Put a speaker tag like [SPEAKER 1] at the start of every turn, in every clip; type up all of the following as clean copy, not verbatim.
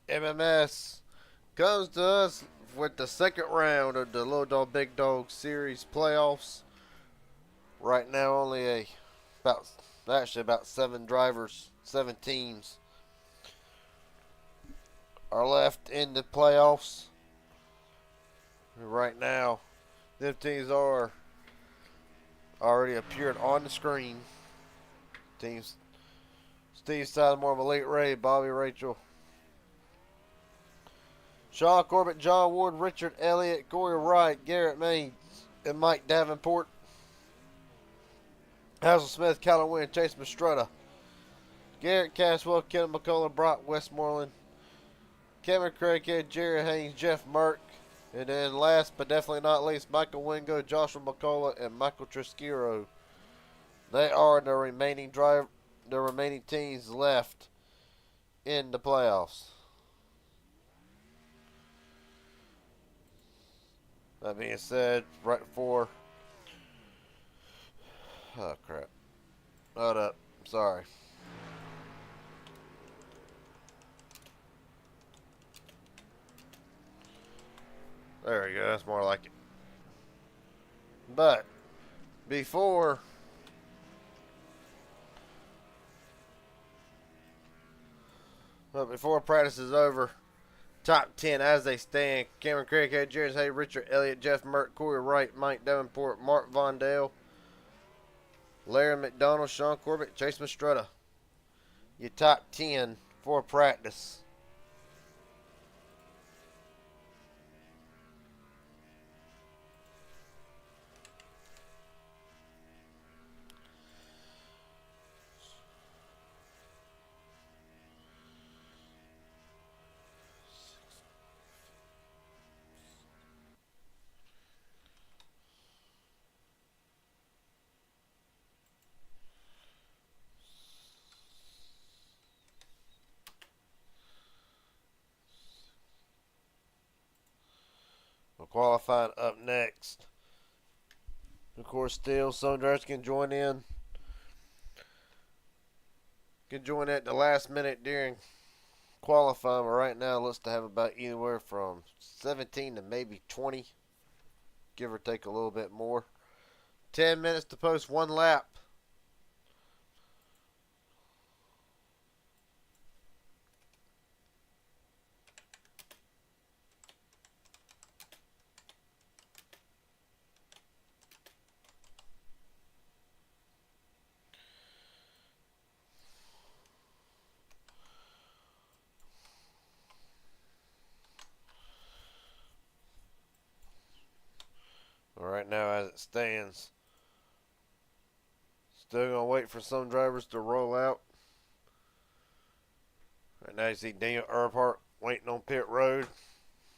[SPEAKER 1] MMS comes to us with the second round of the Little Dog Big Dog Series playoffs. Right now, only about 7 drivers, 7 teams are left in the playoffs. Right now, them teams are already appeared on the screen. Teams Steve Sizemore, Malik Ray, Bobby Rachel, Sean Corbett, John Ward, Richard Elliott, Corey Wright, Garrett Maines, and Mike Davenport. Hazel Smith, Callum Wynn, Chase Mastretta, Garrett Caswell, Kevin McCullough, Brock Westmoreland, Cameron Craighead, Jerry Haynes, Jeff Merck, and then last but definitely not least, Michael Wingo, Joshua McCullough, and Michael Trisquiro. They are the remaining teams left in the playoffs. That being said, right before. Oh, crap. Hold up. Sorry. There we go. That's more like it. But before practice is over, top 10 as they stand: Cameron Craighead, Jared Hay, Richard Elliott, Jeff Merck, Corey Wright, Mike Davenport, Mark Vondale, Larry McDonald, Sean Corbett, Chase Mastretta. Your top 10 for practice. Well, qualifying up next. Of course, still some drivers can join in. Can join at the last minute during qualifying, but right now it looks to have about anywhere from 17 to maybe 20, give or take a little bit more. 10 minutes to post 1 lap. Right now, as it stands, still gonna wait for some drivers to roll out. Right now, you see Daniel Earnhardt waiting on pit road.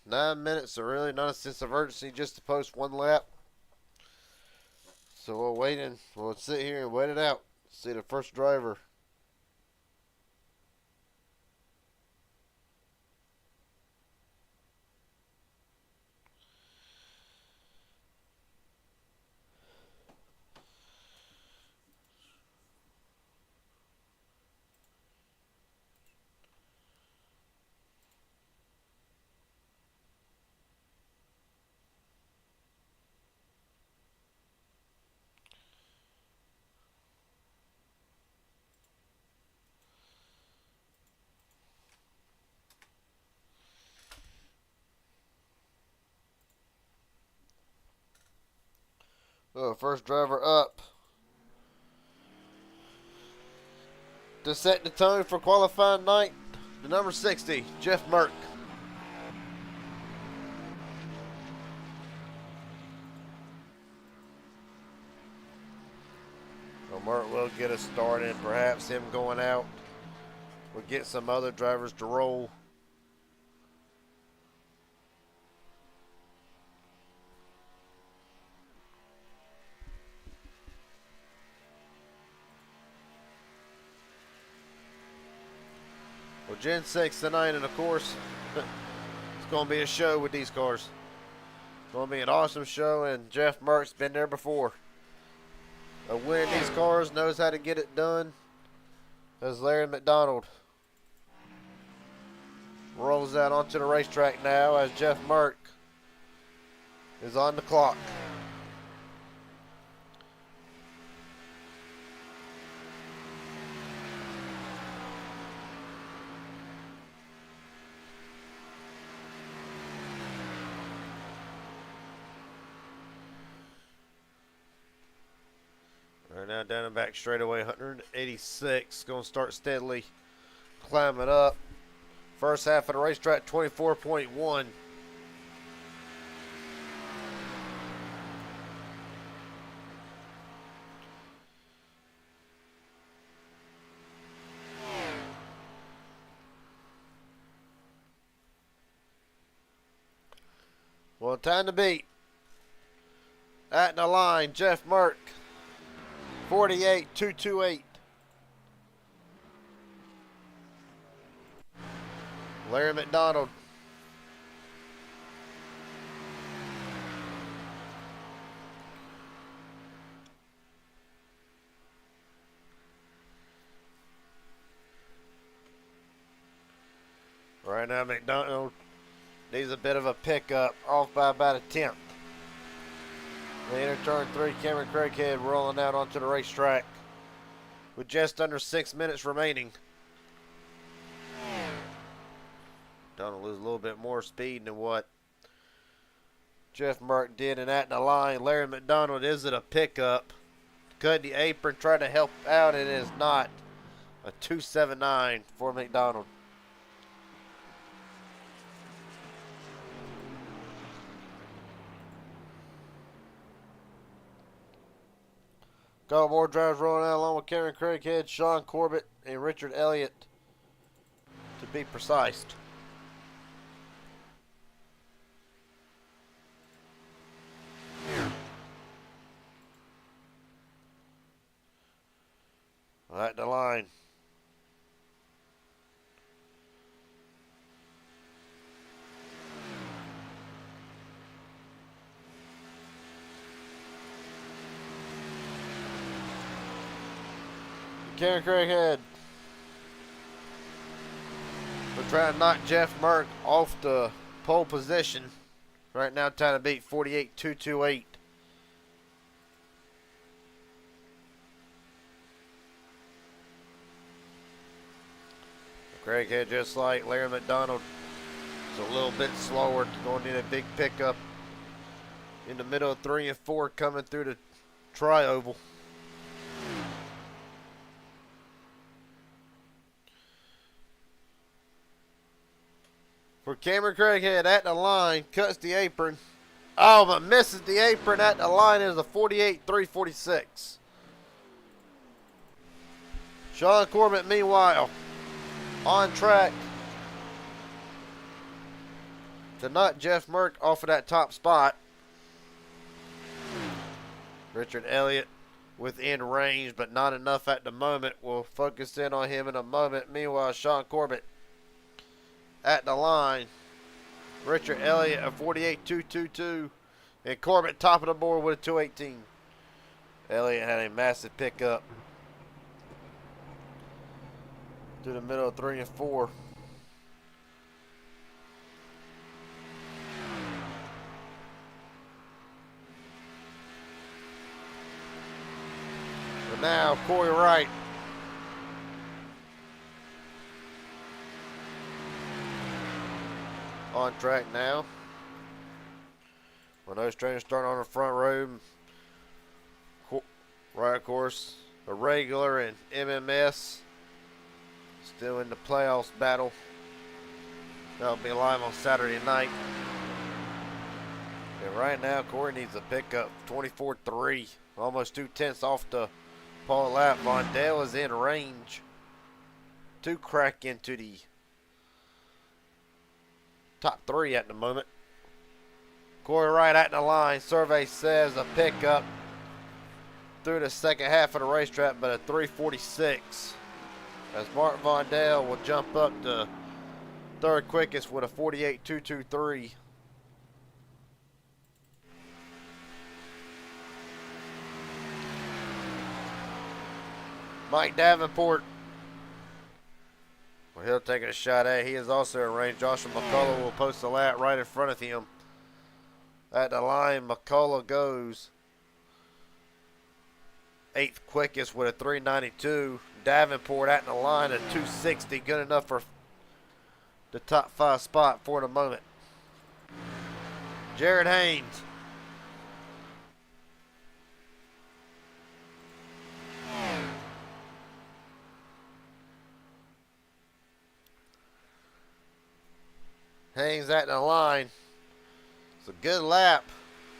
[SPEAKER 1] 9 minutes, so really not a sense of urgency just to post 1 lap. So we'll sit here and wait it out. See the first driver. So first driver up to set the tone for qualifying night, the number 60, Jeff Merck. So Merck will get us started. Perhaps him going out will get some other drivers to roll. Well, Gen 6 tonight, and of course, it's going to be a show with these cars. It's going to be an awesome show, and Jeff Merck's been there before. A winner in these cars knows how to get it done. As Larry McDonald rolls out onto the racetrack now as Jeff Merck is on the clock. Right now down and back straightaway, 186. Going to start steadily climbing up. First half of the racetrack, 24.1. Well, time to beat. At the line, Jeff Merck, 48.228. Larry McDonald, right now McDonald needs a bit of a pickup, off by about a tenth. They enter turn 3, Cameron Craighead rolling out onto the racetrack with just under 6 minutes remaining. Donald lose a little bit more speed than what Jeff Merck did, and at the line, Larry McDonald, is it a pickup? Cut the apron, try to help out, it is not. A 2.79 for McDonald. Couple more drivers rolling out along with Cameron Craighead, Sean Corbett, and Richard Elliott, to be precise. At the line. Cameron Craighead. We're trying to knock Jeff Merck off the pole position. Right now, trying to beat 48.228. Craighead, just like Larry McDonald, is a little bit slower. Going to need a big pickup in the middle of 3 and 4 coming through the tri-oval. For Cameron Craighead at the line, cuts the apron. Oh, but misses the apron at the line. Is a 48.346. Sean Corbett, meanwhile, on track to knock Jeff Merck off of that top spot. Richard Elliott within range, but not enough at the moment. We'll focus in on him in a moment. Meanwhile, Sean Corbett at the line. Richard Elliott at 48.222. And Corbett top of the board with a 218. Elliott had a massive pickup through the middle of 3 and 4. But now Corey Wright on track now. When those trainers start on the front row, right, of course, a regular and MMS still in the playoffs battle. That'll be live on Saturday night. And right now, Corey needs a pickup, 24.3, almost 2/10 off the pole lap. Vondale is in range to crack into the top 3 at the moment. Corey Wright at the line. Survey says a pickup through the second half of the racetrack, but a 3.46. As Mark Vondale will jump up to third quickest with a 48.223. Mike Davenport Well, he'll take a shot at it. He is also in range. Joshua McCullough will post the lap right in front of him. At the line, McCullough goes 8th quickest with a 392. Davenport at the line at 260. Good enough for the top 5 spot for the moment. Jared Haynes. Haynes at the line. It's a good lap.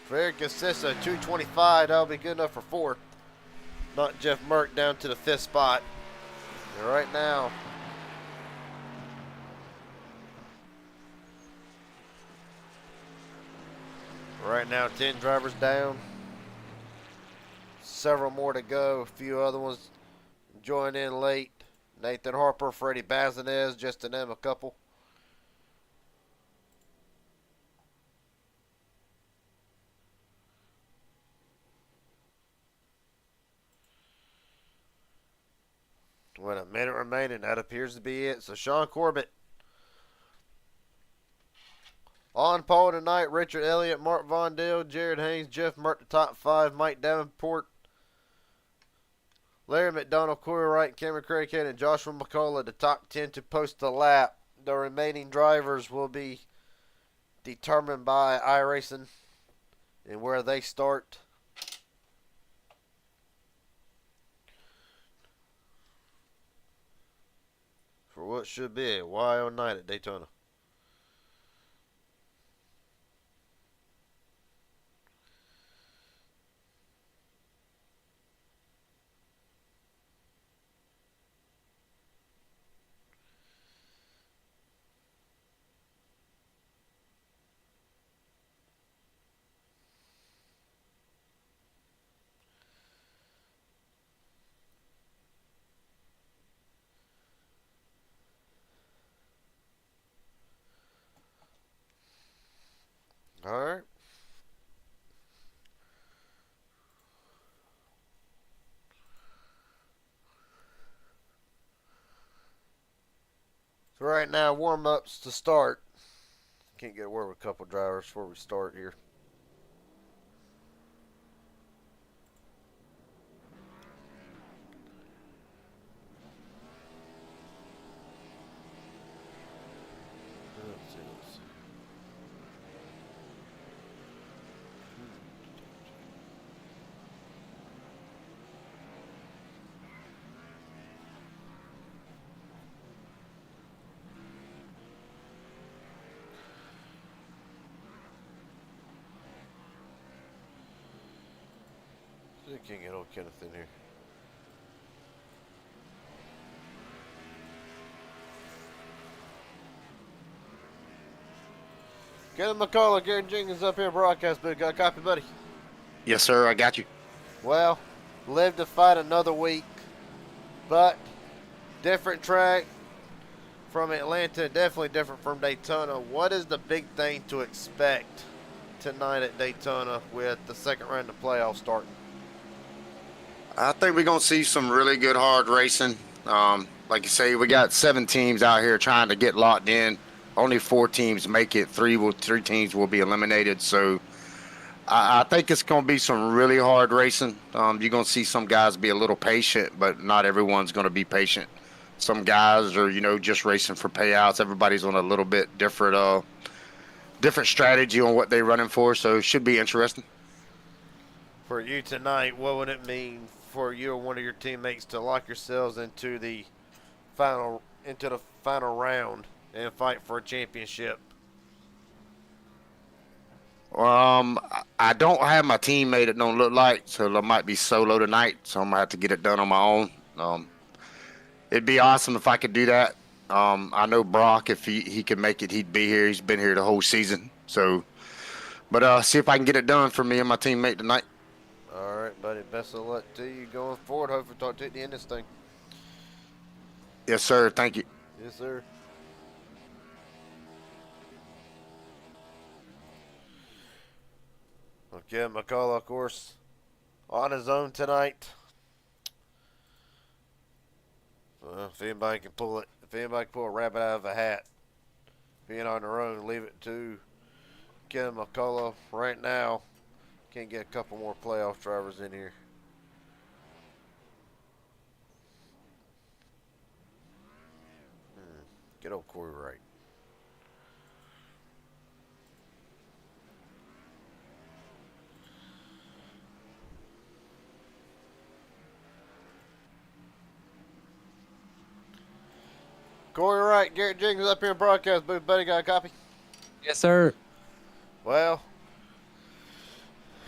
[SPEAKER 1] Very consistent. 225. That'll be good enough for 4th. Not Jeff Merck down to the 5th spot. And right now, Right now, 10 drivers down. Several more to go. A few other ones join in late. Nathan Harper, Freddie Bazinez, just to name a couple. With a minute remaining, that appears to be it. So Sean Corbett on pole tonight. Richard Elliott, Mark Vondale, Jared Haynes, Jeff Merck, the top 5. Mike Davenport, Larry McDonald, Corey Wright, Cameron Craighead, and Joshua McCullough, the top 10 to post the lap. The remaining drivers will be determined by iRacing and where they start. For what should be a wild night at Daytona. All right. So right now, warm-ups to start. Can't get a word with a couple drivers before we start here. Can't get old Kenneth in here. Kenneth McCullough, Gary Jenkins up here, broadcast booth. Got a copy, buddy?
[SPEAKER 2] Yes, sir. I got you.
[SPEAKER 1] Well, live to fight another week, but different track from Atlanta, definitely different from Daytona. What is the big thing to expect tonight at Daytona with the second round of playoffs starting?
[SPEAKER 2] I think we're going to see some really good hard racing. Like you say, we got 7 teams out here trying to get locked in. Only 4 teams make it. 3 teams will be eliminated. So I think it's going to be some really hard racing. You're going to see some guys be a little patient, but not everyone's going to be patient. Some guys are, just racing for payouts. Everybody's on a little bit different strategy on what they're running for. So it should be interesting.
[SPEAKER 1] For you tonight, what would it mean for you or one of your teammates to lock yourselves into the final round and fight for a championship?
[SPEAKER 2] I don't have my teammate that don't look like, so I might be solo tonight. So I'm gonna have to get it done on my own. It'd be awesome if I could do that. I know Brock, if he could make it, he'd be here. He's been here the whole season. So, but see if I can get it done for me and my teammate tonight.
[SPEAKER 1] All right, buddy. Best of luck to you going forward. Hopefully, talk to you at the end of this thing.
[SPEAKER 2] Yes, sir. Thank you.
[SPEAKER 1] Yes, sir. Okay, McCullough, of course, on his own tonight. If anybody can pull it, if anybody can pull a rabbit out of a hat, being on their own, leave it to Ken McCullough. Right now, can't get a couple more playoff drivers in here. Get old Corey Wright. Corey Wright, Garrett Jenkins up here in broadcast booth. Buddy, got a copy?
[SPEAKER 3] Yes, sir.
[SPEAKER 1] Well,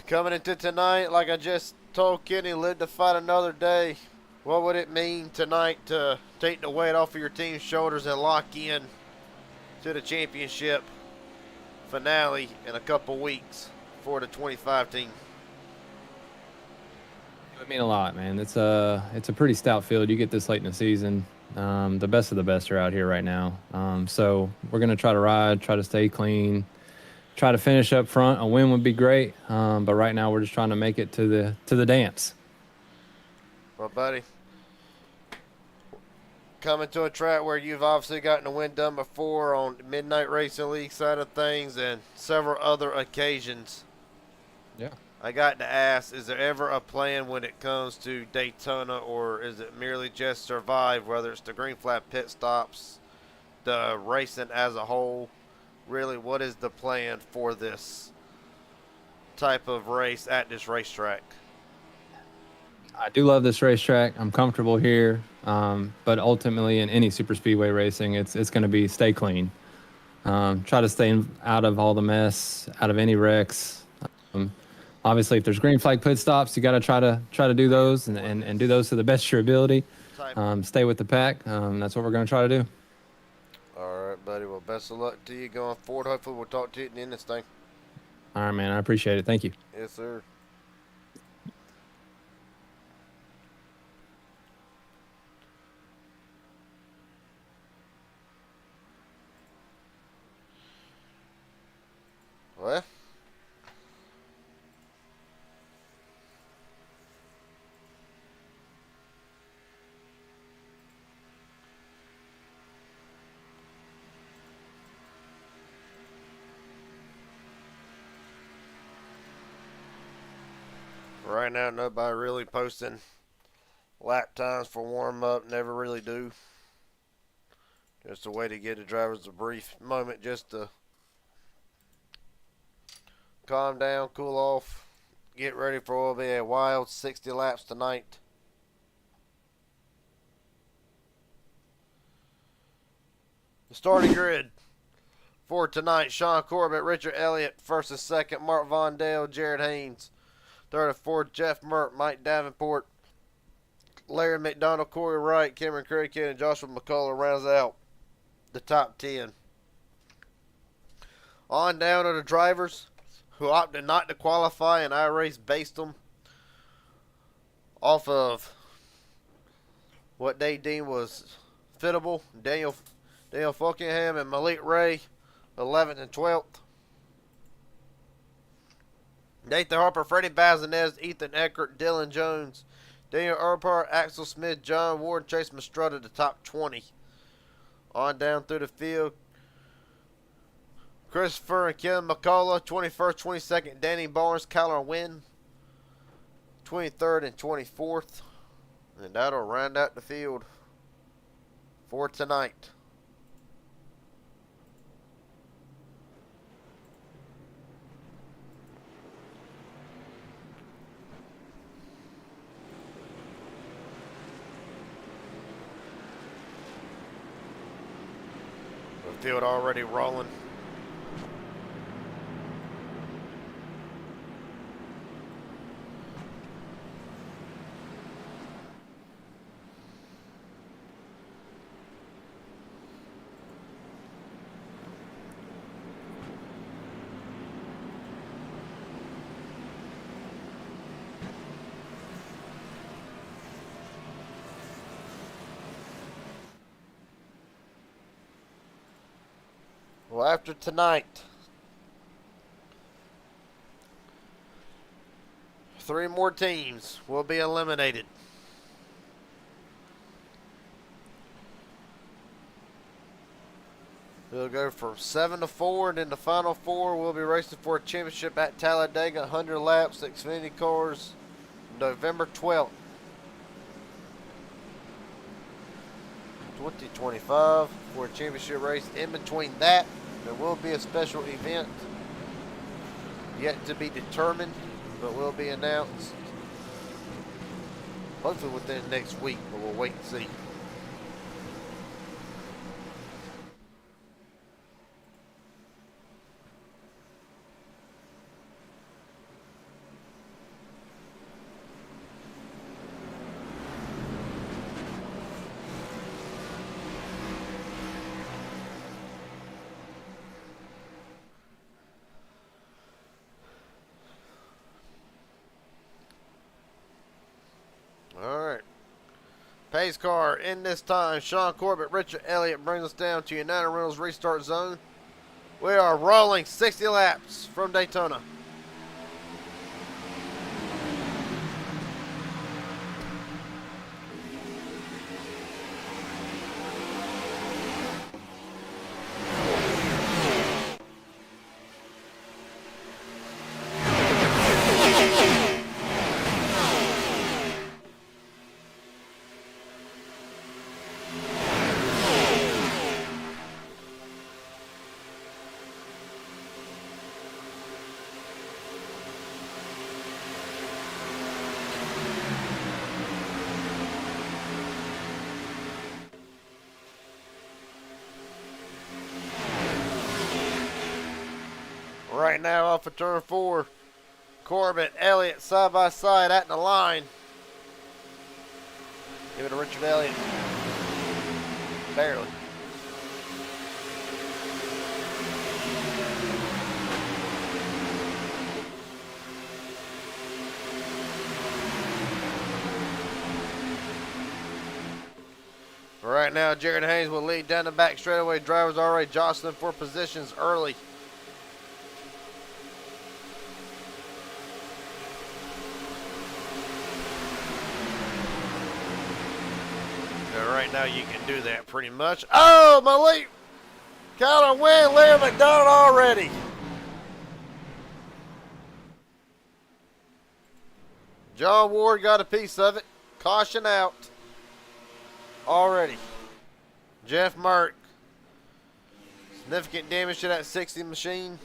[SPEAKER 1] coming into tonight, like I just told Kenny, live to fight another day. What would it mean tonight to take the weight off of your team's shoulders and lock in to the championship finale in a couple weeks for the 25 team?
[SPEAKER 3] It would mean a lot, man. It's a pretty stout field. You get this late in the season. The best of the best are out here right now. So we're gonna try to ride, try to stay clean, try to finish up front. A win would be great, but right now we're just trying to make it to the dance.
[SPEAKER 1] Well, buddy, coming to a track where you've obviously gotten a win done before on Midnight Racing League side of things and several other occasions.
[SPEAKER 3] Yeah.
[SPEAKER 1] I got to ask, is there ever a plan when it comes to Daytona, or is it merely just survive, whether it's the green flag pit stops, the racing as a whole? Really, what is the plan for this type of race at this racetrack?
[SPEAKER 3] I do love this racetrack. I'm comfortable here, but ultimately in any super speedway racing, it's going to be stay clean. Try to stay out of all the mess, out of any wrecks. Obviously, if there's green flag pit stops, you got to try to do those and do those to the best of your ability. Stay with the pack. That's what we're going to try to do.
[SPEAKER 1] All right, buddy. Well, best of luck to you going forward. Hopefully, we'll talk to you at the end of this thing.
[SPEAKER 3] All right, man. I appreciate it. Thank you.
[SPEAKER 1] Yes, sir. Well, right now, nobody really posting lap times for warm up. Never really do. Just a way to give the drivers a brief moment just to calm down, cool off, get ready for what will be a wild 60 laps tonight. The starting grid for tonight: Sean Corbett, Richard Elliott, first and second, Mark Vondale, Jared Haynes, third and fourth, Jeff Mert, Mike Davenport, Larry McDonald, Corey Wright, Cameron Craig, and Joshua McCullough rounds out the top 10. On down to the drivers who opted not to qualify, and iRace based them off of what they deemed was fittable. Daniel Fulkingham and Malik Ray, 11th and 12th. Nathan Harper, Freddie Bazinez, Ethan Eckert, Dylan Jones, Daniel Urpar, Axel Smith, John Ward, Chase Mastrutta, the top 20. On down through the field: Christopher and Kim McCullough, 21st, 22nd, Danny Barnes, Kyler Wynn, 23rd and 24th. And that'll round out the field for tonight. The field already rolling. Well, after tonight, 3 more teams will be eliminated. We'll go from 7 to 4, and then the final 4 will be racing for a championship at Talladega, 100 laps, Xfinity cars, November 12th, 2025, for a championship race. In between that, there will be a special event yet to be determined, but will be announced hopefully within next week, but we'll wait and see. Alright. Pace car in this time. Sean Corbett, Richard Elliott brings us down to United Rentals restart zone. We are rolling 60 laps from Daytona. Right now off of turn 4, Corbett, Elliott side by side at the line. Give it to Richard Elliott. Barely. Right now, Jared Haynes will lead down the back straightaway. Drivers already jostling for positions early. Right now you can do that pretty much. Oh, Malik! Got a win, Larry McDonald already. John Ward got a piece of it. Caution out already. Jeff Merck. Significant damage to that 60 machine.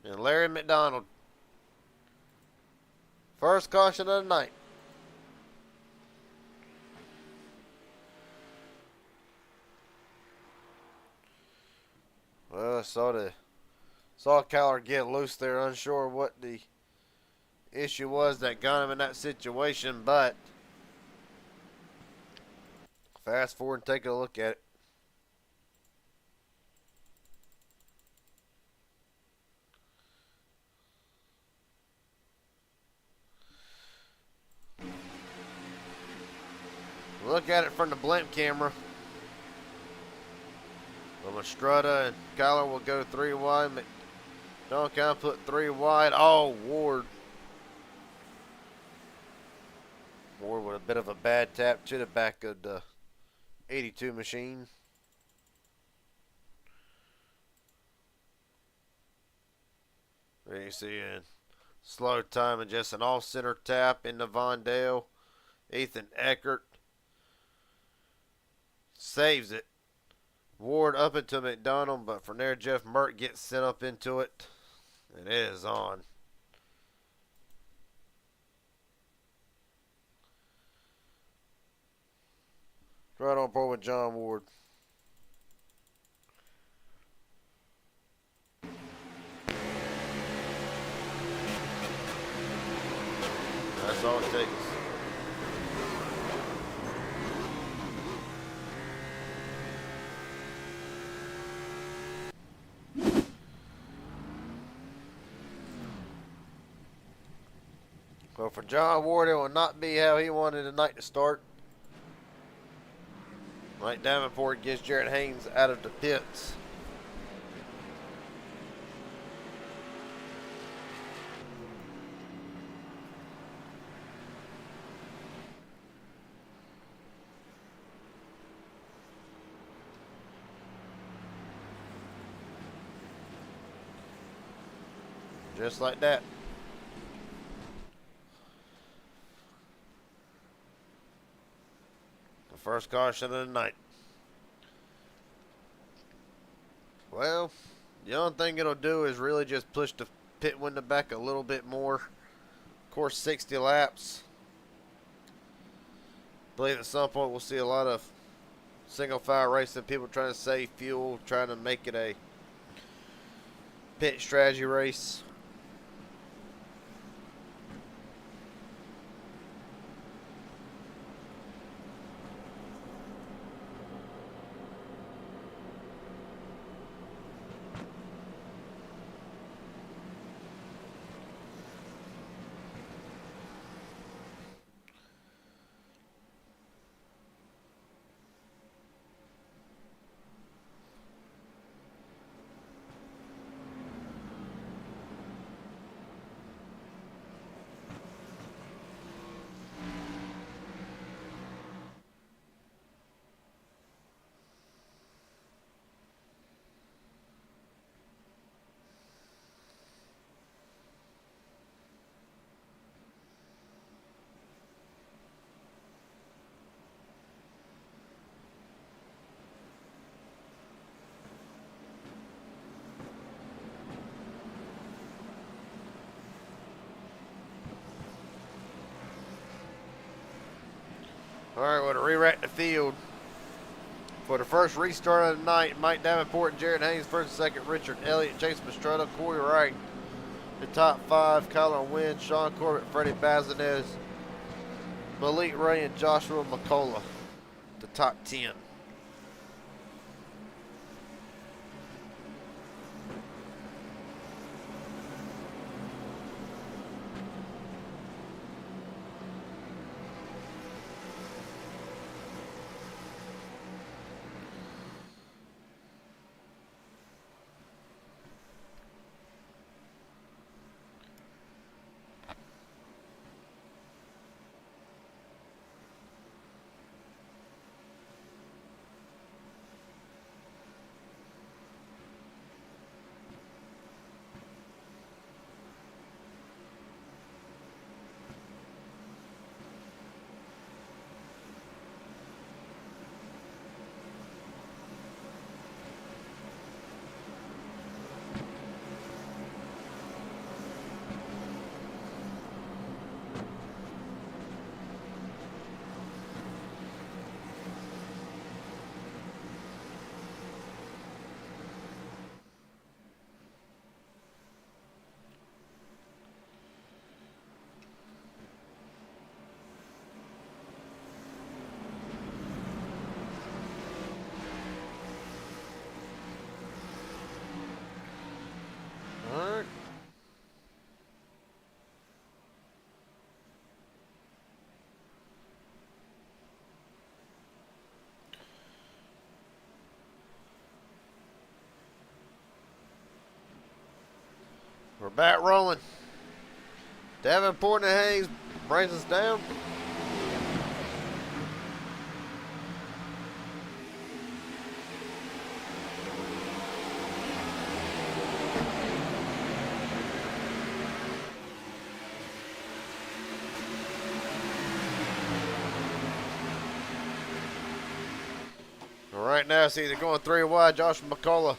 [SPEAKER 1] And Larry McDonald. First caution of the night. Well, I saw Kyler get loose there, unsure what the issue was that got him in that situation, but fast forward and take a look at it. Look at it from the blimp camera. Estrada and Kyler will go 3 wide. McDonald kind of put 3 wide. Oh, Ward. Ward with a bit of a bad tap to the back of the 82 machine. There you see a slow time and just an off-center tap into Vondale. Ethan Eckert saves it. Ward up into McDonald, but from there Jeff Merck gets sent up into it, and it is on. Right on board with John Ward. That's all it takes. Well, for John Ward, it will not be how he wanted the night to start. Mike Davenport gets Jared Haynes out of the pits. Just like that. The first caution of the night. Well, the only thing it'll do is really just push the pit window back a little bit more. Of course, 60 laps. I believe at some point we'll see a lot of single file racing, people trying to save fuel, trying to make it a pit strategy race. Alright, we're going to re-rack the field. For the first restart of the night, Mike Davenport and Jared Haynes first and second, Richard Elliott, Chase Mastretta, Corey Wright. The top 5, Kyler Wynn, Sean Corbett, Freddie Bazinez, Malik Ray, and Joshua McCullough. The top 10. Alright. We're back rolling. Davenport and Hayes brings us down. Right now it's either going 3 wide. Josh McCullough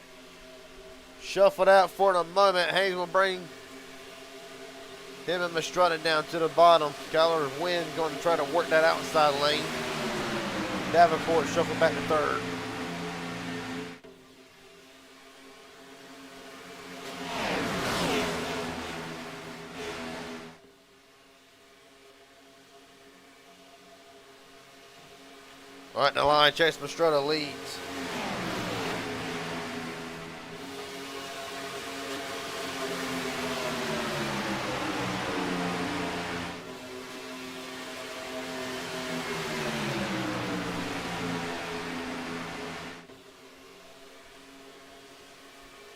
[SPEAKER 1] shuffled out for the moment. Hayes will bring him and Mastretta down to the bottom. Kyler Wynn going to try to work that outside lane. Davenport shuffled back to third. All right, in the line, Chase Mastretta leads.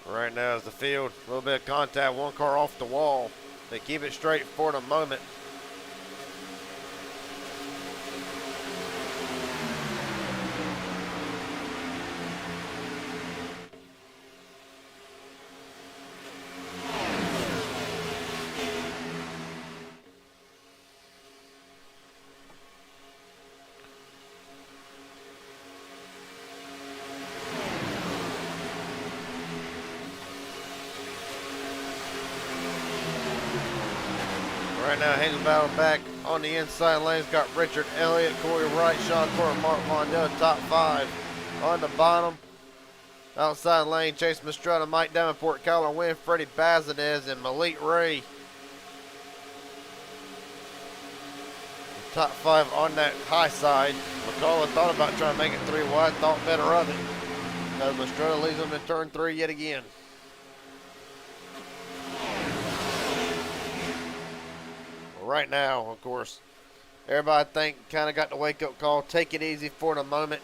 [SPEAKER 1] Right now is the field, a little bit of contact, one car off the wall. They keep it straight for the moment. Right now, Hazel battle back on the inside lanes. Got Richard Elliott, Corey Wright, Sean Porter, Mark Mondale, top 5. On the bottom, outside lane, Chase Mastretta, Mike Davenport, Kyler Wynn, Freddie Bazinez, and Malik Ray. Top 5 on that high side. McCullough thought about trying to make it 3 wide, thought better of it. As Mastretta leads them to turn 3 yet again. Well, right now, of course, everybody kind of got the wake-up call. Take it easy for the moment.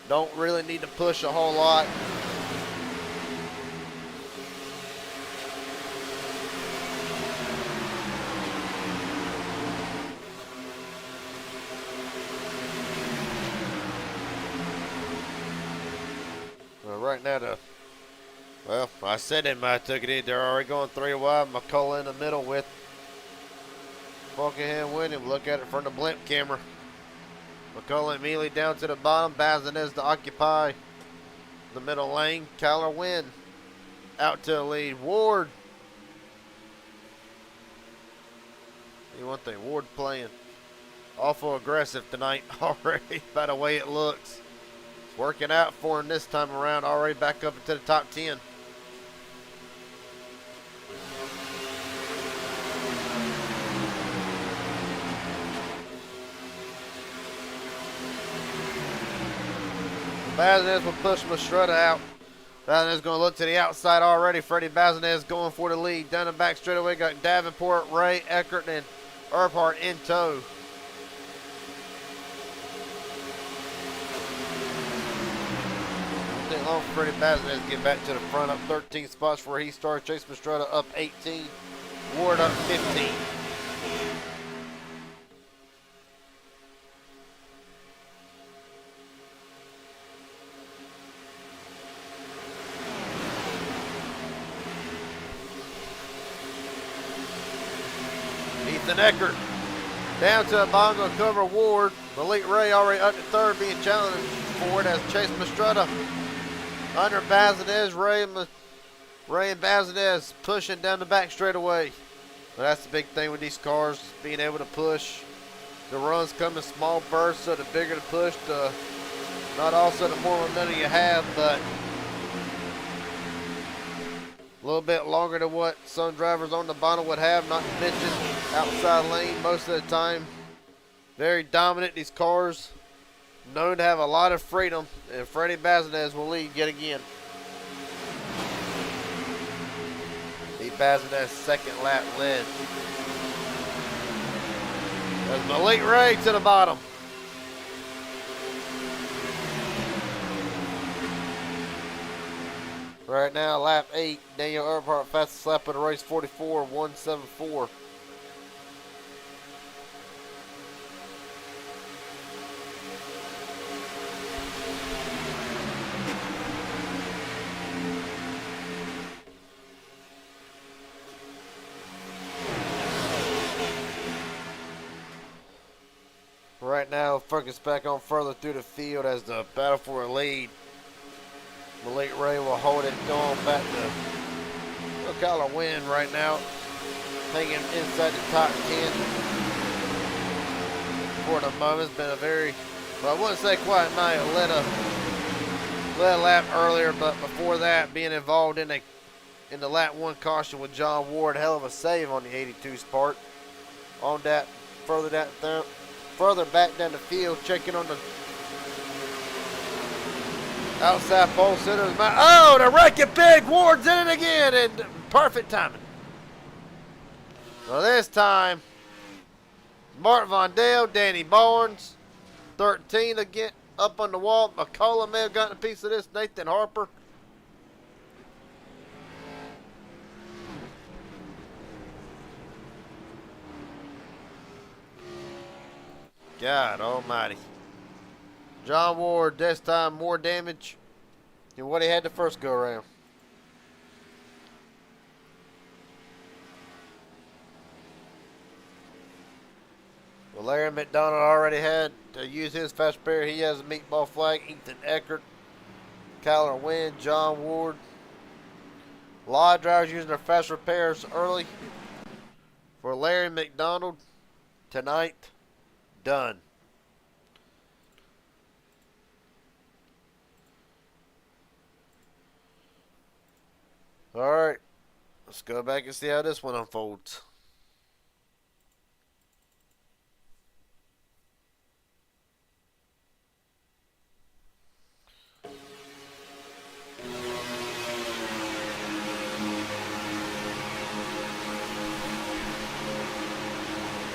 [SPEAKER 1] Don't really need to push a whole lot. Right now, well, I said they might have took it in. They're already going 3 wide. McCullough in the middle with Buckingham winning. Look at it from the blimp camera. McCullough immediately down to the bottom. Bazinez to occupy the middle lane. Kyler Wynn out to the lead. Ward. One thing, Ward playing awful aggressive tonight already by the way it looks. Working out for him this time around, already back up into the top 10. Bazinez will push Mastretta out. Bazinez going to look to the outside already. Freddie Bazinez going for the lead. Down the back straightaway, got Davenport, Ray, Eckert, and Earhart in tow. Long for Freddie Bazinez to get back to the front, up 13 spots where he started. Chase Mastretta up 18, Ward up 15. Ethan Eckert down to a bongo cover Ward. Malik Ray already up to third, being challenged for it as Chase Mastretta under Bazinez. Ray and Bazinez pushing down the back straightaway. But that's the big thing with these cars, being able to push. The runs come in small bursts, so the bigger the push, not also the more momentum you have, but a little bit longer than what some drivers on the bottom would have, not to mention outside lane most of the time. Very dominant, these cars. Known to have a lot of freedom, and Freddie Bazinez will lead yet again. Bazinez second lap led. There's Malik Ray to the bottom. Right now, lap 8, Daniel Earhart, fastest lap of the race, 44.174. Right now, focus back on further through the field as the battle for a lead. Malik Ray will hold it going back to Kyler Wynn right now, hanging inside the top 10 for the moment. It's been a very, well, I wouldn't say quiet night. Led a lap earlier, but before that, being involved in the lap 1 caution with John Ward, hell of a save on the 82's part. On that, further back down the field, checking on the outside pole center. Oh, the wrecking pig! Ward's in it again, and perfect timing. Well, this time, Mark Vondale, Danny Barnes, 13 again, up on the wall. McCullough may have gotten a piece of this. Nathan Harper. God almighty. John Ward this time more damage than what he had the first go around. Well, Larry McDonald already had to use his fast repair. He has a meatball flag. Ethan Eckert, Kyler Wynn, John Ward. A lot of drivers using their fast repairs early for Larry McDonald tonight, done. Alright, let's go back and see how this one unfolds.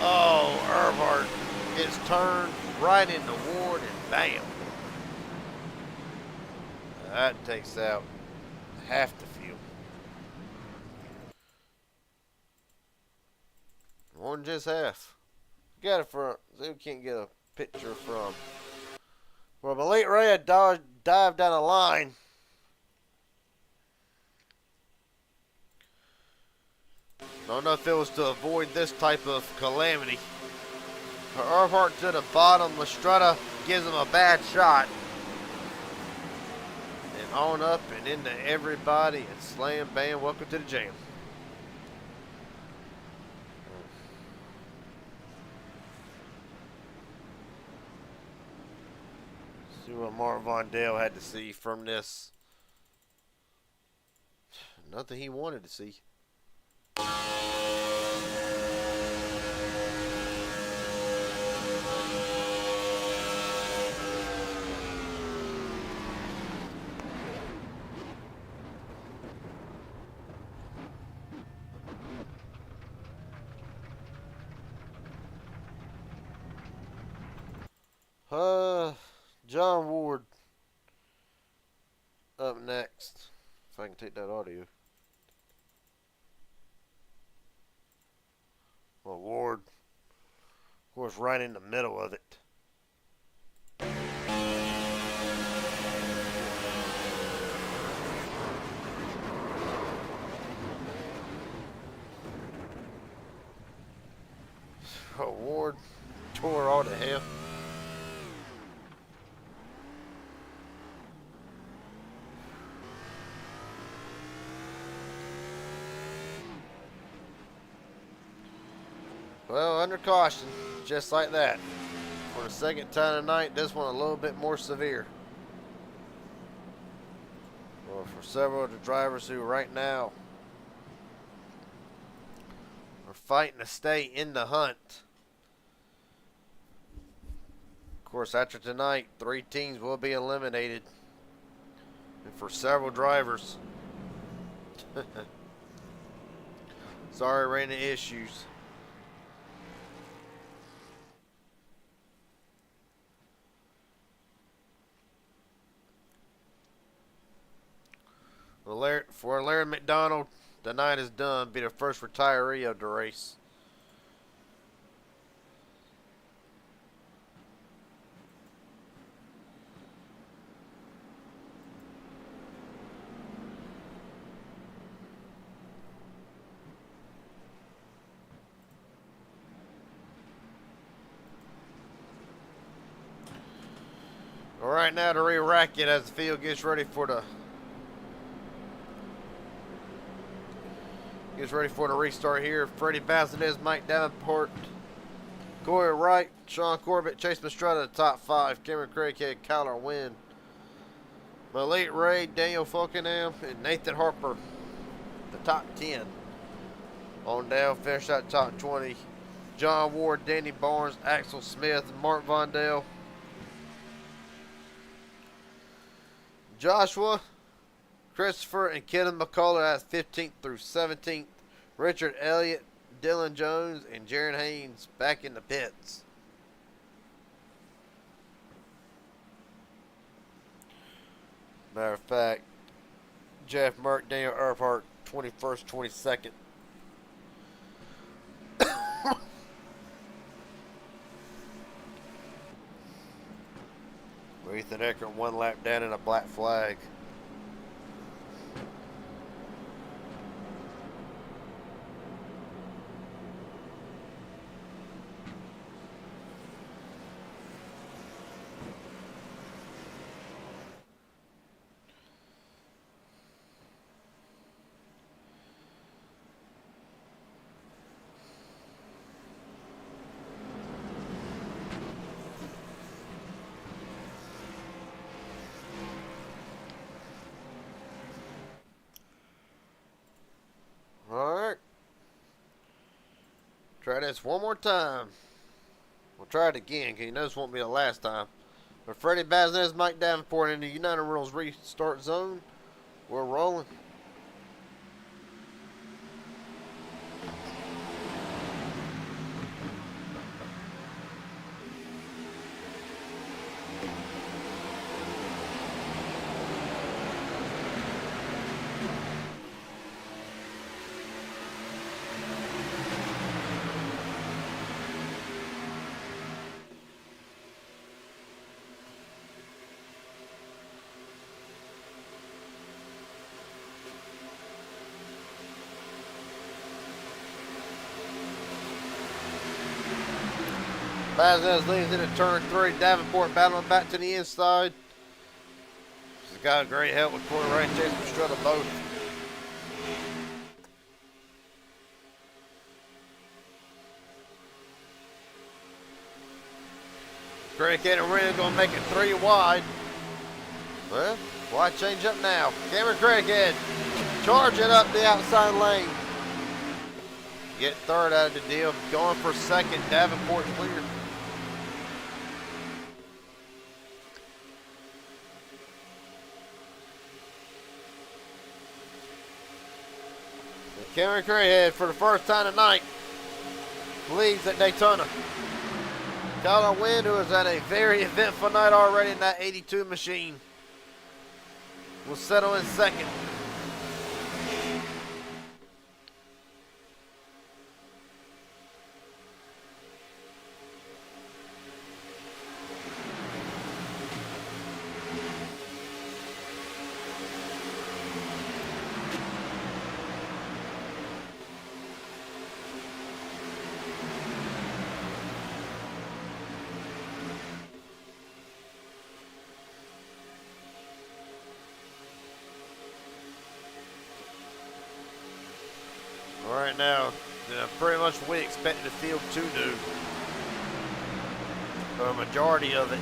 [SPEAKER 1] Oh, Earhart gets turned right into Ward and bam. That takes out half the field. More than just half. Got it from, so we can't get a picture from. Well, Elite Ray had dived down the line. Don't know if it was to avoid this type of calamity. Earhart to the bottom. Lestrada gives him a bad shot. And on up and into everybody and slam bam. Welcome to the jam. See what Mark Vondale had to see from this. Nothing he wanted to see. John Ward up next. If I can take that audio. Well, Ward, of course, right in the middle of it. Oh, Ward tore all to hell. Well, under caution, just like that. For the second time tonight, this one a little bit more severe. Well, for several of the drivers who right now are fighting to stay in the hunt. Of course, after tonight, 3 teams will be eliminated. And for several drivers, sorry, ran into issues. For Larry McDonald, the night is done. Be the first retiree of the race. All right, now to re-rack it as the field gets ready for the restart here. Freddie Bassett, Mike Davenport, Corey Wright, Sean Corbett, Chase Mastretta, the top 5. Cameron Craighead, Kyler Wynn, Malik Ray, Daniel Fulkenham, and Nathan Harper, the top 10. On down, finish out top 20. John Ward, Danny Barnes, Axel Smith, and Mark Vondale. Joshua, Christopher, and Kenan McCullough at 15th through 17th. Richard Elliott, Dylan Jones, and Jaron Haynes back in the pits. Matter of fact, Jeff Merck, Daniel Earhart, 21st, 22nd. Ethan Eckert 1 lap down in a black flag. Try this one more time. We'll try it again, because you know this won't be the last time. But Freddie Baznez, Mike Davenport in the United Rules restart zone. We're rolling. Baznez leads into turn 3. Davenport battling back to the inside. He's got a great help with Corey Ray, Jason Strutta both. Craighead and Wren going to make it 3 wide. Well, why change up now? Cameron Craighead charging up the outside lane. Get third out of the deal. Going for second. Davenport clear. Cameron Craighead, for the first time tonight, leads at Daytona. Colin Wynn, who has had a very eventful night already in that 82 machine, will settle in second. Right now, pretty much we expect the field to do. A majority of it.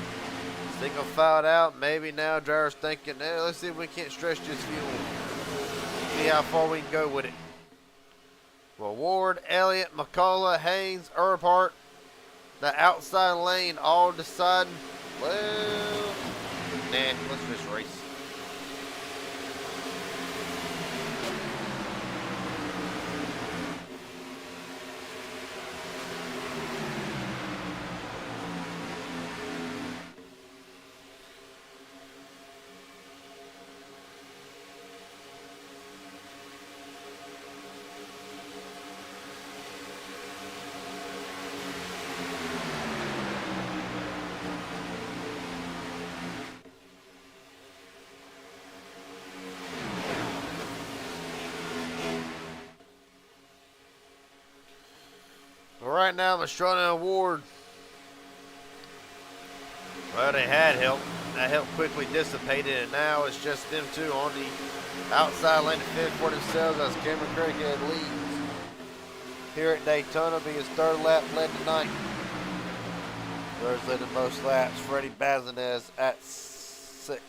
[SPEAKER 1] Single filed out. Maybe now drivers thinking, let's see if we can't stretch this fuel. See how far we can go with it. Well, Ward, Elliott, McCullough, Haynes, Earhart, the outside lane all deciding, well, let's just race. Right now, Mastrona and Ward, well, they had help. That help quickly dissipated, and now it's just them two on the outside lane to fend for themselves as Cameron Craighead leads here at Daytona, being his third lap led tonight. Thirds led the most laps. Freddie Baznez at 6.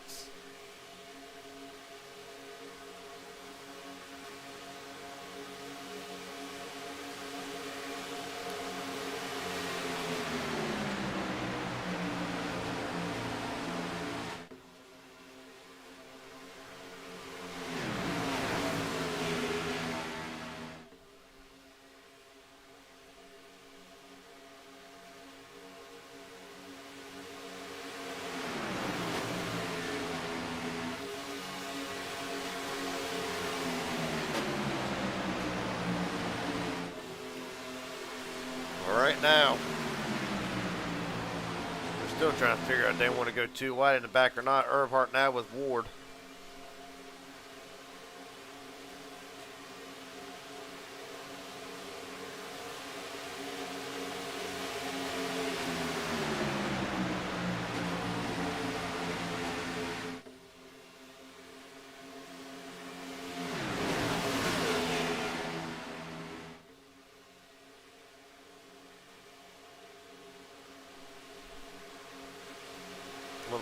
[SPEAKER 1] Right now, we're still trying to figure out if they want to go too wide in the back or not. Earhart now with Ward.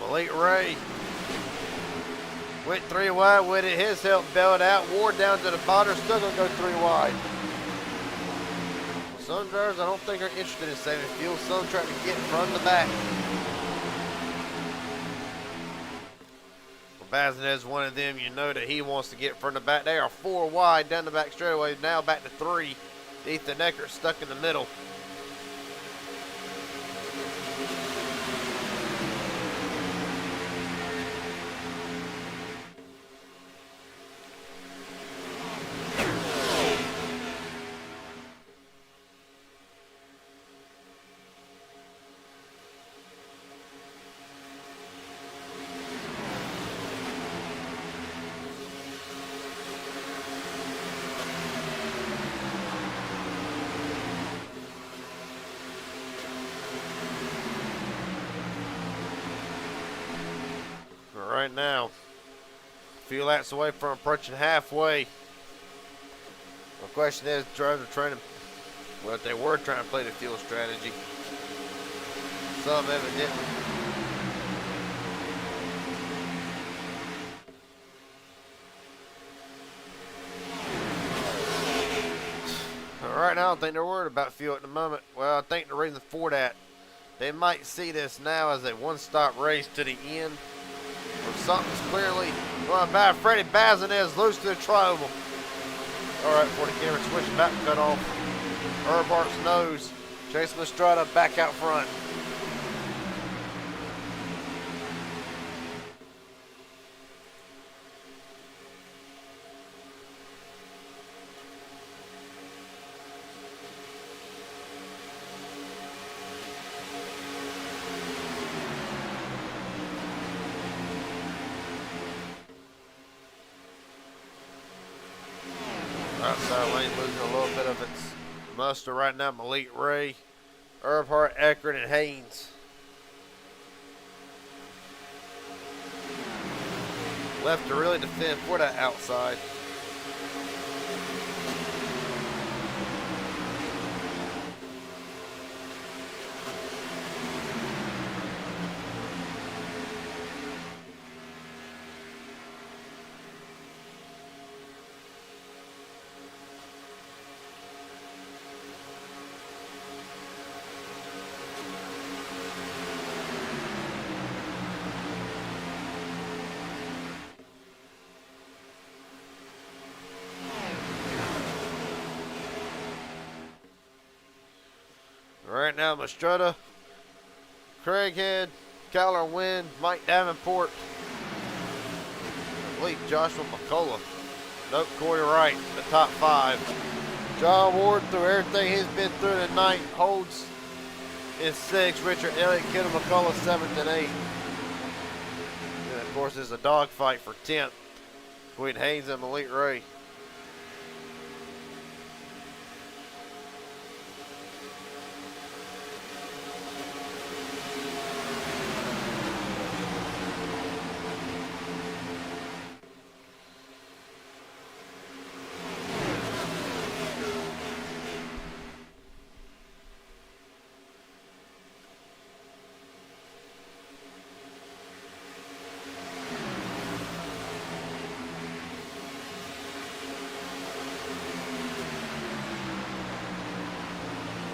[SPEAKER 1] Elite Ray went 3 wide with it. His help bailed out. Ward down to the bottom, still gonna go 3 wide. Some drivers I don't think are interested in saving fuel. Some trying to get from the back. Well, Bazinet is one of them. You know that he wants to get from the back. They are 4 wide down the back straightaway. Now back to 3. Ethan Eckert stuck in the middle. Right now, a few laps away from approaching halfway. The question is, drivers are trying to, well, they were trying to play the fuel strategy. Some evidently. Right now, I don't think they're worried about fuel at the moment. Well, I think the reason for that, they might see this now as a one-stop race to the end. Or something's clearly going bad. Freddie Bazinet loose to the trouble. All right, for the camera, switching back, cut off. Earhart's nose. Jason Estrada back out front. Outside lane losing a little bit of its muster right now. Malik Ray, Earhart, Eckert, and Haynes. Left to really defend for that outside. Right now, Mastretta, Craighead, Kyler Wynn, Mike Davenport, I believe Joshua McCullough. Nope, Corey Wright, the top 5. John Ward, through everything he's been through tonight, holds in 6th. Richard Elliott, Kendall McCullough, 7th and 8th. And of course, there's a dogfight for 10th between Haynes and Malik Ray.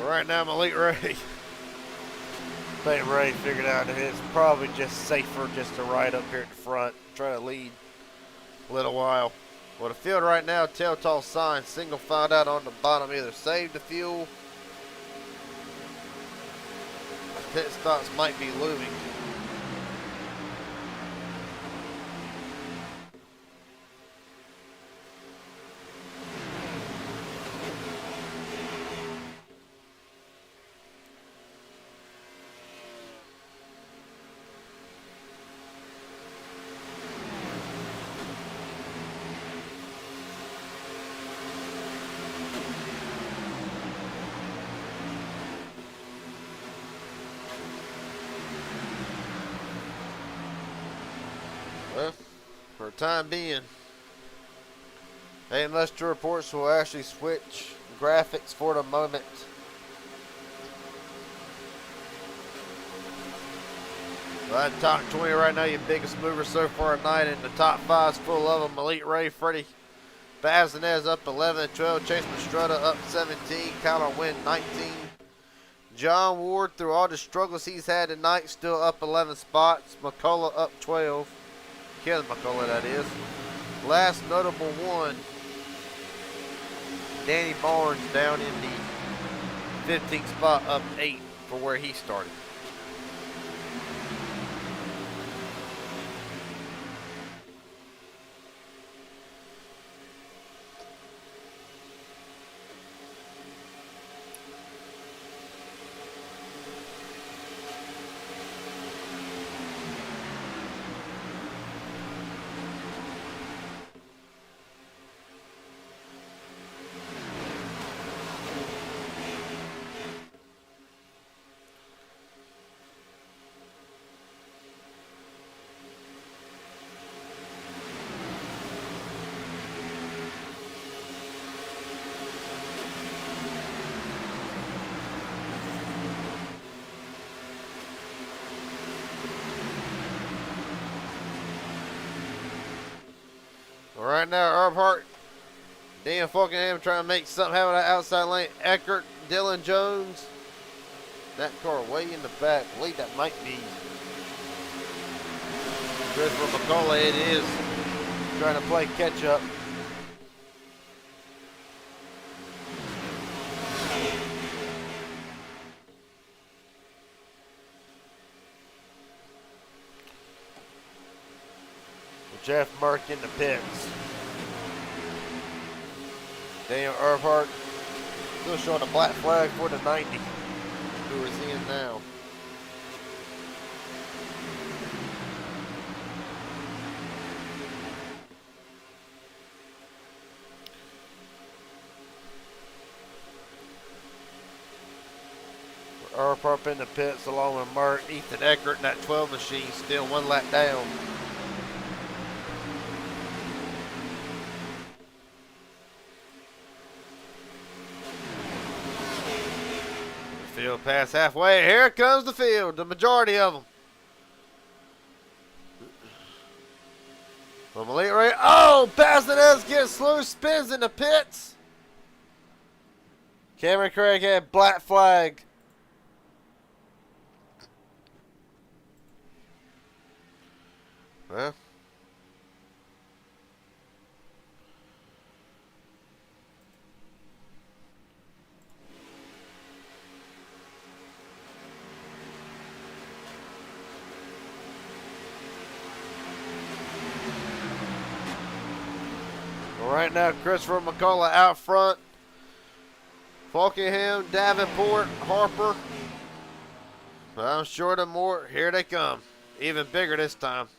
[SPEAKER 1] Right now, Malik Ray. I think Ray figured out that it's probably just safer just to ride up here at the front, try to lead a little while. Well, the field right now, telltale sign, single filed out on the bottom, either save the fuel, pit stops might be looming. Well, for the time being, MMS reports will actually switch graphics for the moment. Right, top 20 right now, your biggest mover so far tonight, and the top 5's full of them. Malik Ray, Freddie Bazinez up 11 and 12. Chase Mastrutta up 17. Kyler Wynn 19. John Ward, through all the struggles he's had tonight, still up 11 spots. McCullough up 12. Kevin McCullough, that is. Last notable one, Danny Barnes down in the 15th spot, up 8 for where he started. Right now, Earnhardt, Dan Falkenham trying to make something happen out of that outside lane. Eckert, Dylan Jones. That car way in the back. I believe that might be Christopher McCullough. It is trying to play catch up. Jeff Merck in the pits. Daniel Earnhardt still showing a black flag for the 90. Who is in now? Earnhardt in the pits along with Merck. Ethan Eckert in that 12 machine, still one lap down. Field past halfway. Here comes the field, the majority of them. From Elite Ray. Oh, Bazinez gets loose, spins in the pits. Cameron Craig had black flag. Well. Right now, Christopher McCullough out front. Falkenham, Davenport, Harper. I'm sure the more. Here they come. Even bigger this time.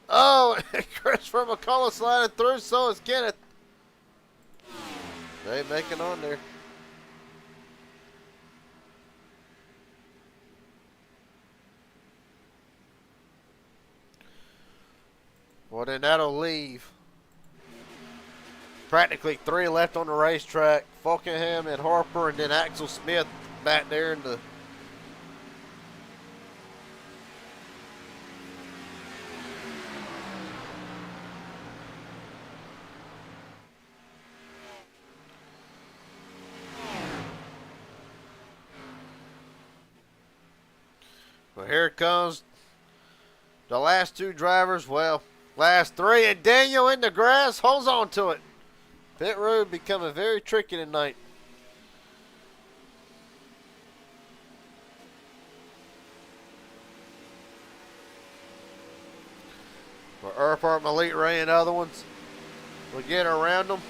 [SPEAKER 1] Oh, Christopher McCullough sliding through, so is Kenneth. They making on there. Well, then that'll leave practically 3 left on the racetrack. Falkenham and Harper, and then Axel Smith back there in the well, here it comes. The last 2 drivers, well, last 3, and Daniel in the grass holds on to it. Pit road becoming very tricky tonight. For Earnhardt, Elite Ray, and other ones, we'll get around them.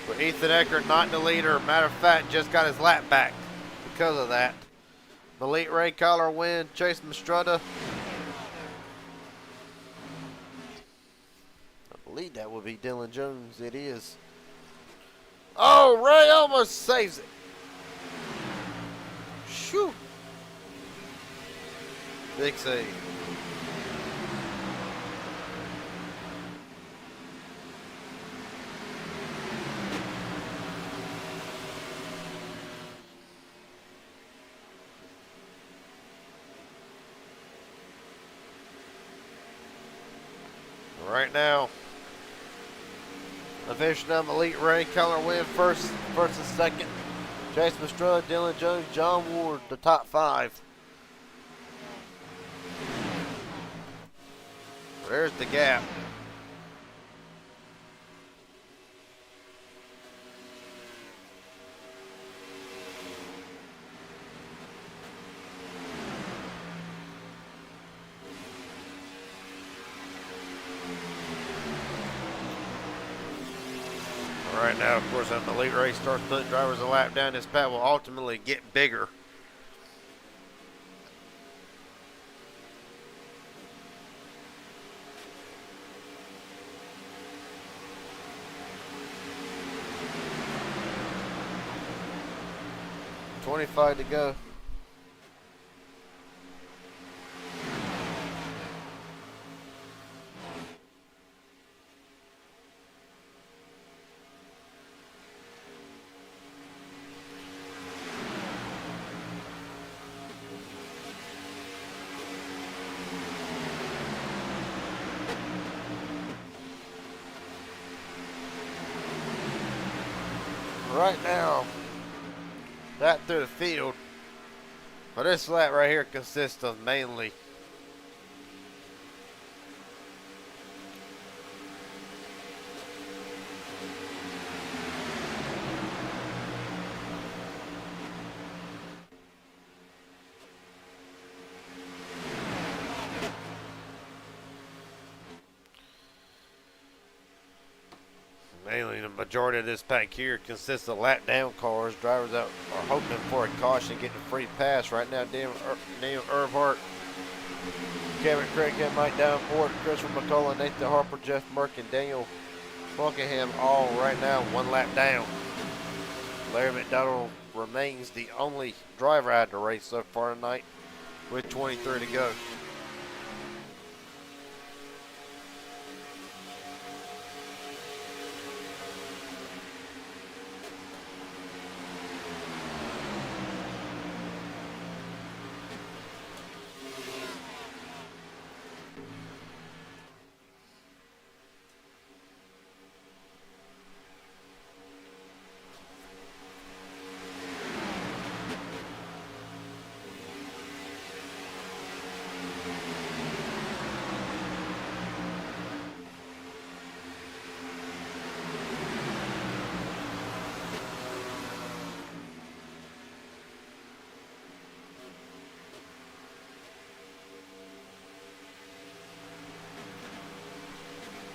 [SPEAKER 1] But Ethan Eckert not the leader. Matter of fact, just got his lap back because of that. Elite Ray, Kyler Wynn, Chase Mastrutta. I believe that would be Dylan Jones. It is. Oh, Ray almost saves it. Shoo. Big save. Right now, the Vietnam Elite Ray Color win first and second. Chase Mastrella, Dylan Jones, John Ward, the top 5. There's the gap. Right now, of course, as the elite race starts putting drivers a lap down, this pad will ultimately get bigger. $25 to go. Right now, that through the field. But this lap right here consists of mainly the majority of this pack here consists of lap down cars. Drivers that are hoping for a caution, getting a free pass. Right now, Neil Earnhardt, Kevin Craig, Mike Davenport, Christopher McCullough, Nathan Harper, Jeff Merck, and Daniel Buckingham all right now 1 lap down. Larry McDonald remains the only driver out of the race so far tonight with 23 to go.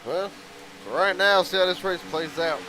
[SPEAKER 1] Well, right now, see how this race plays out.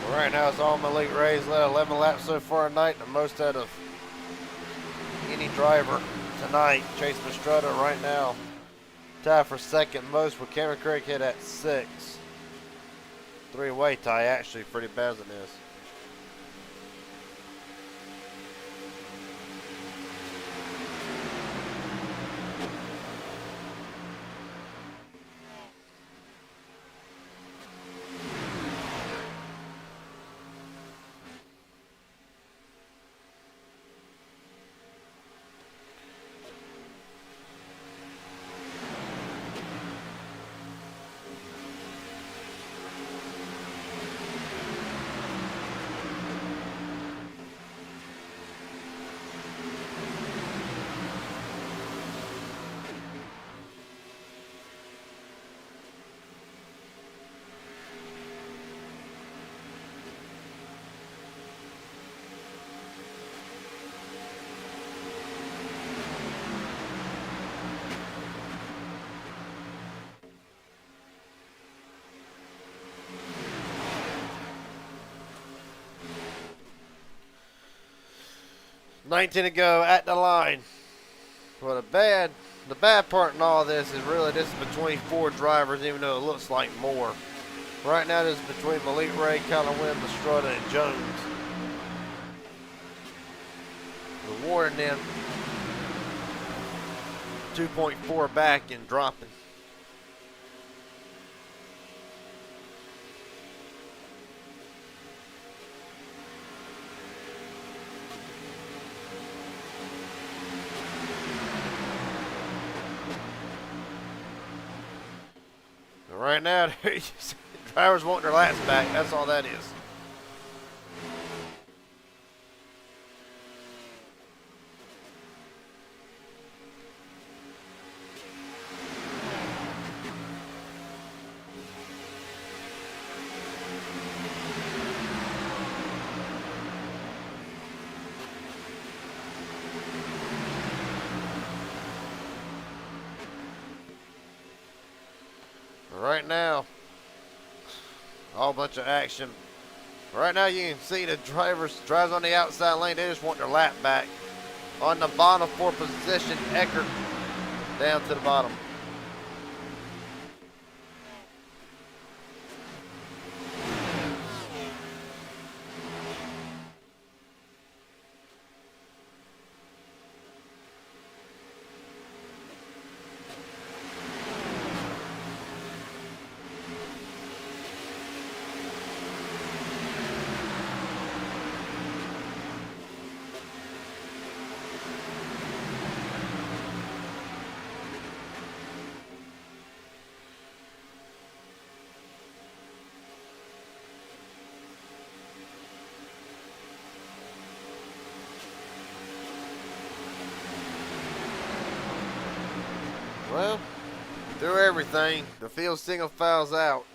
[SPEAKER 1] Right now, it's all elite race. Led 11 laps so far tonight, the most out of any driver tonight. Chase Mastretta right now tied for second most with Cameron Craig hit at 6. 3-way tie, actually, pretty bad as it is. $19 to go at the line. Well, the bad part in all this is really this is between 4 drivers, even though it looks like more. Right now, this is between Malik Ray, Colin Wynn, Mastretta, and Jones. more than them. 2.4 back and dropping. Right now, drivers want their laps back. That's all that is. Right now, a whole bunch of action. Right now, you can see the drives on the outside lane. They just want their lap back. On the bottom for position, Eckert down to the bottom. Well, through everything, the field single files out.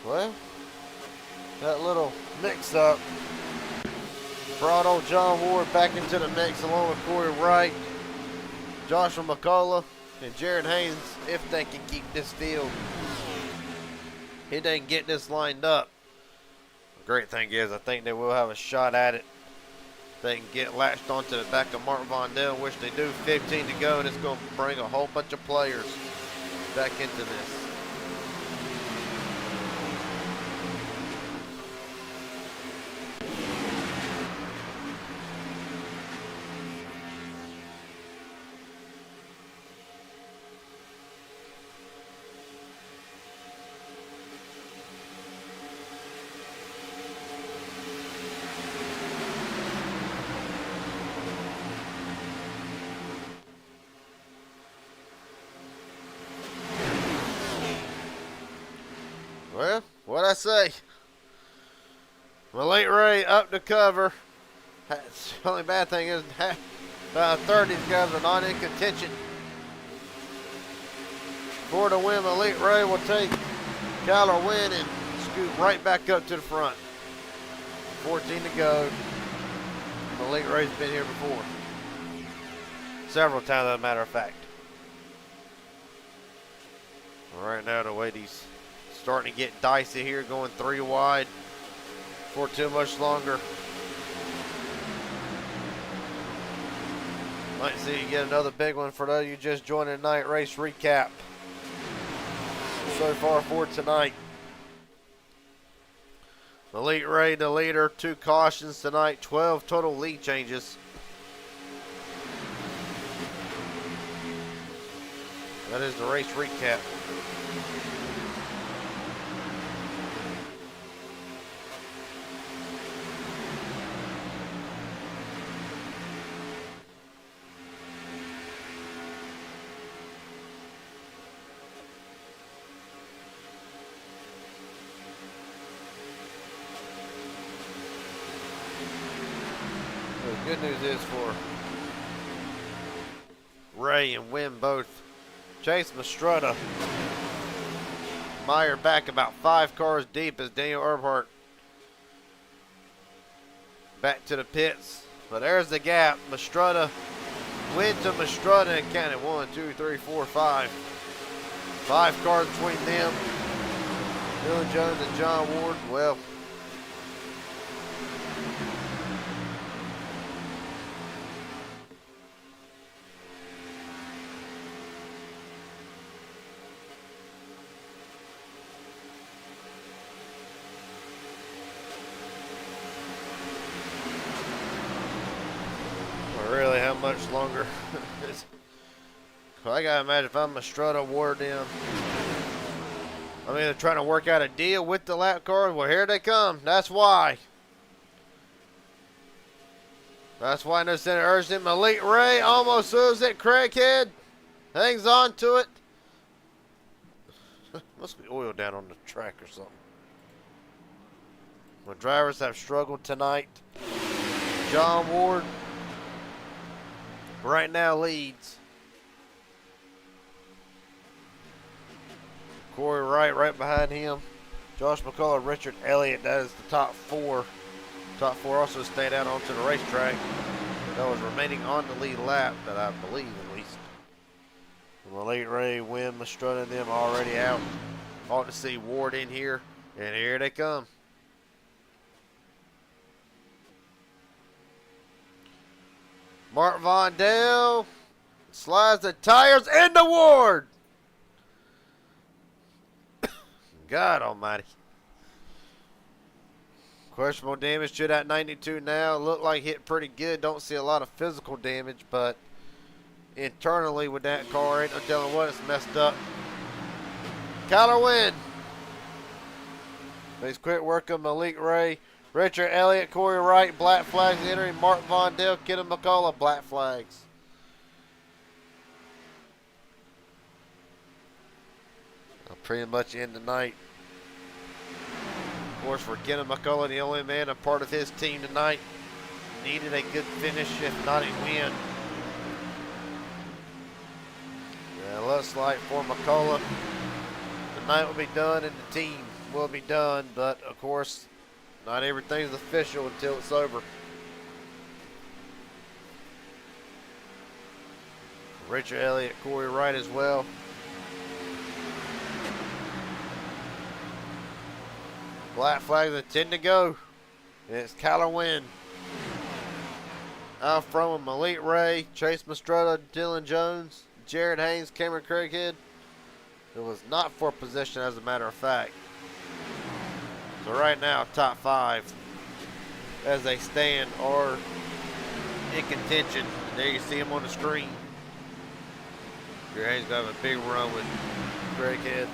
[SPEAKER 1] Well, that little mix-up brought old John Ward back into the mix along with Corey Wright, Joshua McCullough, and Jared Haynes if they can keep this field. If they can get this lined up. The great thing is I think they will have a shot at it. They can get latched onto the back of Mark Vondell, which they do. 15 to go, and it's going to bring a whole bunch of players back into this. Well, what'd I say? Malik Ray up to cover. The only bad thing is a third of these guys are not in contention. For the win, Malik Ray will take Kyler Wynn and scoot right back up to the front. 14 to go. Malik Ray's been here before. Several times, as a matter of fact. Right now, the way these starting to get dicey here, going 3 wide for too much longer. Might see you get another big one for those of you just joining tonight. Race recap so far for tonight. Malik Ray, the leader, 2 cautions tonight, 12 total lead changes. That is the race recap. Good news is for Ray and Wynn both. Chase Mastrutta, Meyer back about 5 cars deep as Daniel Earnhardt back to the pits. But there's the gap. Mastrutta, win to Mastrutta and counted 1, 2, 3, 4, 5. 5 cars between them. Dylan Jones and John Ward. Well, really, how much longer? I gotta imagine if I'm Mastrutta, Ward, them. I mean, they're trying to work out a deal with the lap cars. Well, here they come. That's why. That's why no center urged him. Elite Ray almost moves it. Craighead hangs on to it. Must be oil down on the track or something. The drivers have struggled tonight. John Ward right now leads. Corey Wright right behind him. Josh McCullough, Richard Elliott, that is the top 4. Top 4 also stayed out onto the racetrack. That was remaining on the lead lap, that I believe at least. Elite Ray, Wynn, Mastrutta, and them already out. Ought to see Ward in here, and here they come. Mark Vondell slides the tires into Ward. God almighty. Questionable damage to that 92 now. Look like hit pretty good. Don't see a lot of physical damage, but internally with that car, ain't no telling what, it's messed up. Kyler Wynn. He's quit working Malik Ray. Richard Elliott, Corey Wright, black flags entering. Mark Vondell, Kidden McCullough, black flags. Pretty much in tonight. Of course, for Kidden McCullough, the only man a part of his team tonight, needed a good finish, if not a win. Yeah, looks like for McCullough, the night will be done and the team will be done, but of course, not everything's official until it's over. Richard Elliott, Corey Wright as well. Black flags are 10 to go. And it's Kyler Wynn. Out front with Malik Ray, Chase Mastrutta, Dylan Jones, Jared Haynes, Cameron Craighead. It was not for position, as a matter of fact. So right now, top 5 as they stand are in contention. There you see him on the screen. Jared Haynes got a big run with Craighead.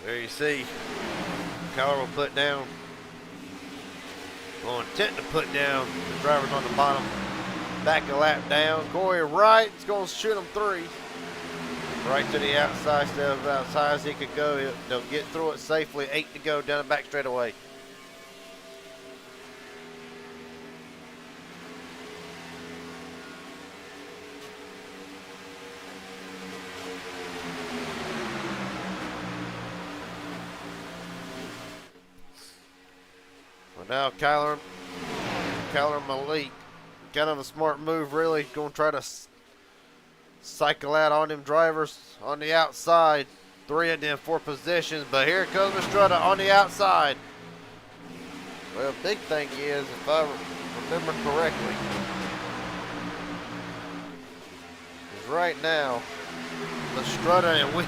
[SPEAKER 1] There you see, Kyler will put down, will intent to put down the drivers on the bottom, back a lap down. Corey Wright's going to shoot him 3. Right to the outside, stay about as high as he could go. They'll get through it safely. 8 to go down the back straightaway. Now Kyler Malik, kind of a smart move really, going to try to cycle out on them drivers on the outside. 3 of them 4 positions, but here comes Mastrutta on the outside. Well, big thing is, if I remember correctly, is right now, Mastrutta and Wynn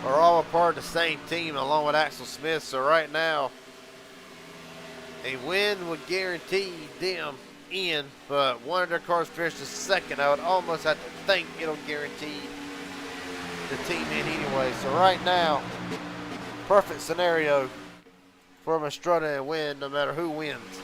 [SPEAKER 1] are all a part of the same team along with Axel Smith, so right now, a win would guarantee them in, but one of their cars finished second. I would almost have to think it'll guarantee the team in anyway. So right now, perfect scenario for Mastrutta and Wynn, no matter who wins.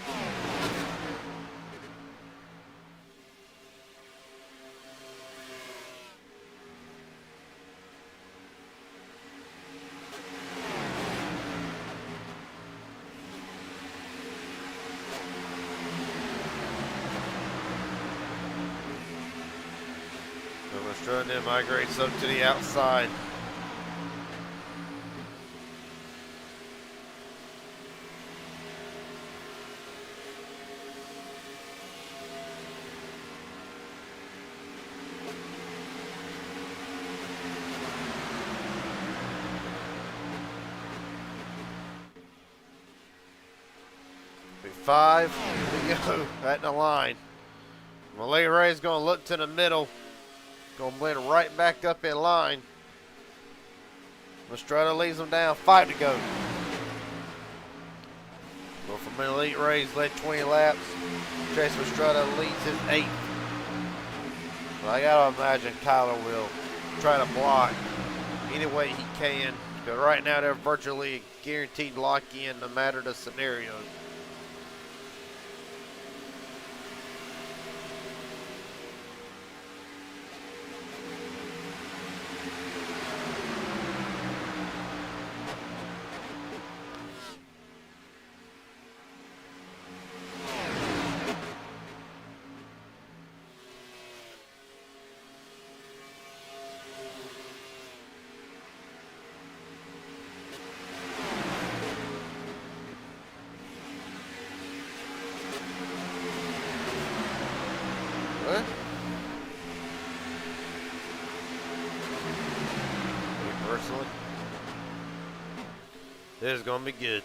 [SPEAKER 1] Strutting in, migrates up to the outside. Big 5, here we go, at the line. Malay Ray's gonna look to the middle. Gonna blend right back up in line. Mastretta leaves him down, 5 to go. Go from Elite Ray's led 20 laps. Chase Mastretta leads his 8th. Well, I gotta imagine Kyler will try to block any way he can. Because right now they're virtually guaranteed lock in no matter the scenario. What? Me personally, this is gonna be good.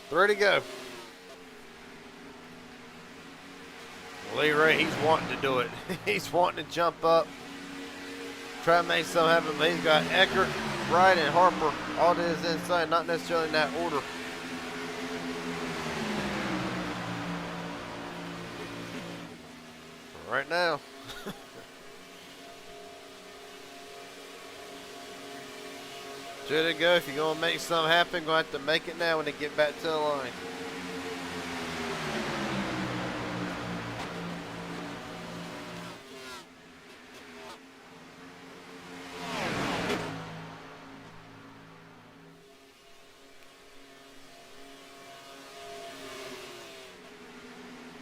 [SPEAKER 1] Three to go. Lee Ray, he's wanting to do it. He's wanting to jump up, try to make something happen, but he's got Eckert, Wright, and Harper all to his inside, not necessarily in that order. Right now. Two to go. If you're going to make something happen, you're going to have to make it now when they get back to the line.